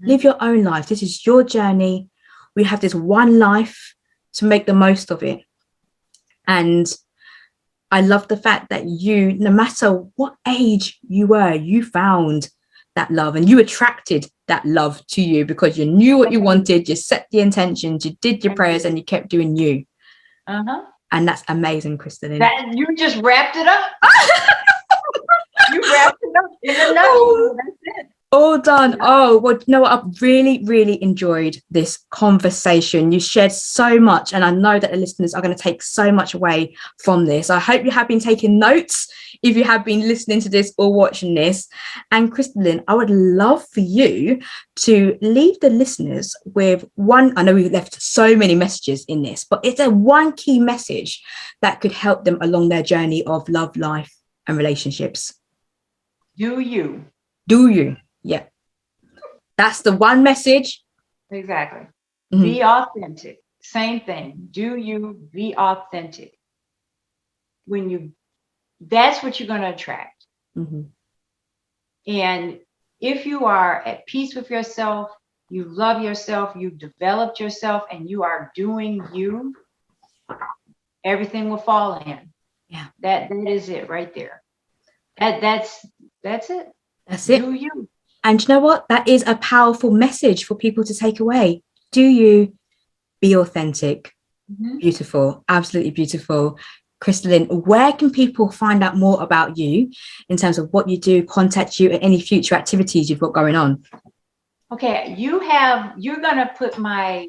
Live your own life. This is your journey. We have this one life to make the most of it. And I love the fact that you, no matter what age you were, you found that love and you attracted that love to you because you knew what you wanted, you set the intentions, you did your prayers, and you kept doing you. And that's amazing, Christallin. That you just wrapped it up. You wrapped it up in a nutshell. That's it. All done. Oh, well, you know what? I've really, really enjoyed this conversation. You shared so much, and I know that the listeners are going to take so much away from this. I hope you have been taking notes if you have been listening to this or watching this. And Christallin, I would love for you to leave the listeners with one. I know we've left so many messages in this, but is there one key message that could help them along their journey of love, life, and relationships? Do you? Do you? Yeah, that's the one message. Exactly. Be authentic. Same thing. Do you? Be authentic. That's what you're going to attract. And if you are at peace with yourself, you love yourself, you've developed yourself, and you are doing you, everything will fall in. Yeah, that is it right there. That's it. That's it. Do you? And you know what? That is a powerful message for people to take away. Do you? Be authentic. Beautiful. Absolutely beautiful. Christallin, where can people find out more about you in terms of what you do, contact you, and any future activities you've got going on? Okay, you're gonna put my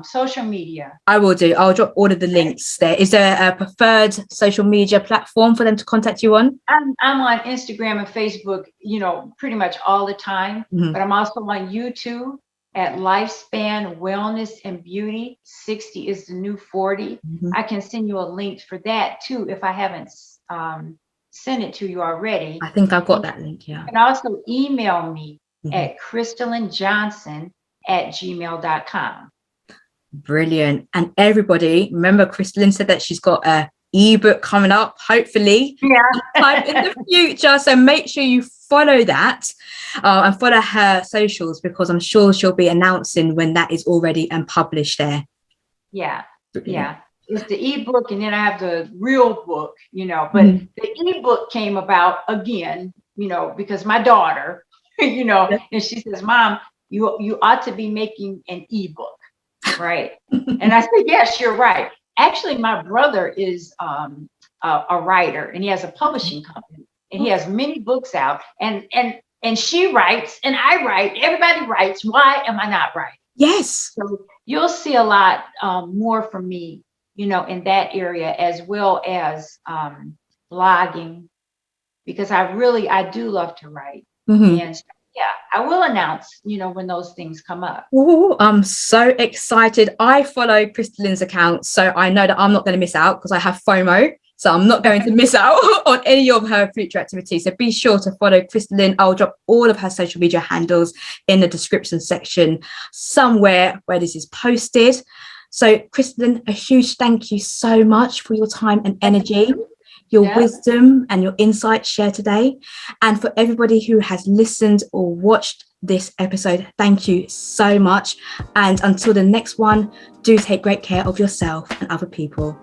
social media. I will do. I'll drop all of the links there. Is there a preferred social media platform for them to contact you on? I'm on Instagram and Facebook, you know, pretty much all the time. But I'm also on YouTube at Lifespan Wellness and Beauty. 60 is the new 40. I can send you a link for that too if I haven't sent it to you already. I think I've got that link. Yeah. You can also email me at ChrystallinJohnson@gmail.com. Brilliant. And everybody, remember, Christallin said that she's got a ebook coming up, hopefully, in the future. So make sure you follow that and follow her socials, because I'm sure she'll be announcing when that is already and published there. Yeah. It's the ebook, and then I have the real book, you know, but the ebook came about again, you know, because my daughter, you know, and she says, Mom, you ought to be making an ebook, right? And I said, yes, you're right. Actually, my brother is a writer, and he has a publishing company, and he has many books out, and she writes, and I write, everybody writes. Why am I not writing? Yes. So you'll see a lot more from me, you know, in that area, as well as blogging, because I do love to write. And yeah, I will announce, you know, when those things come up. Oh, I'm so excited. I follow Christallin's account, so I know that I'm not going to miss out because I have FOMO. So I'm not going to miss out on any of her future activities. So be sure to follow Christallin. I'll drop all of her social media handles in the description section somewhere where this is posted. So, Christallin, a huge thank you so much for your time and energy, your wisdom and your insights shared today. And for everybody who has listened or watched this episode, thank you so much. And until the next one, do take great care of yourself and other people.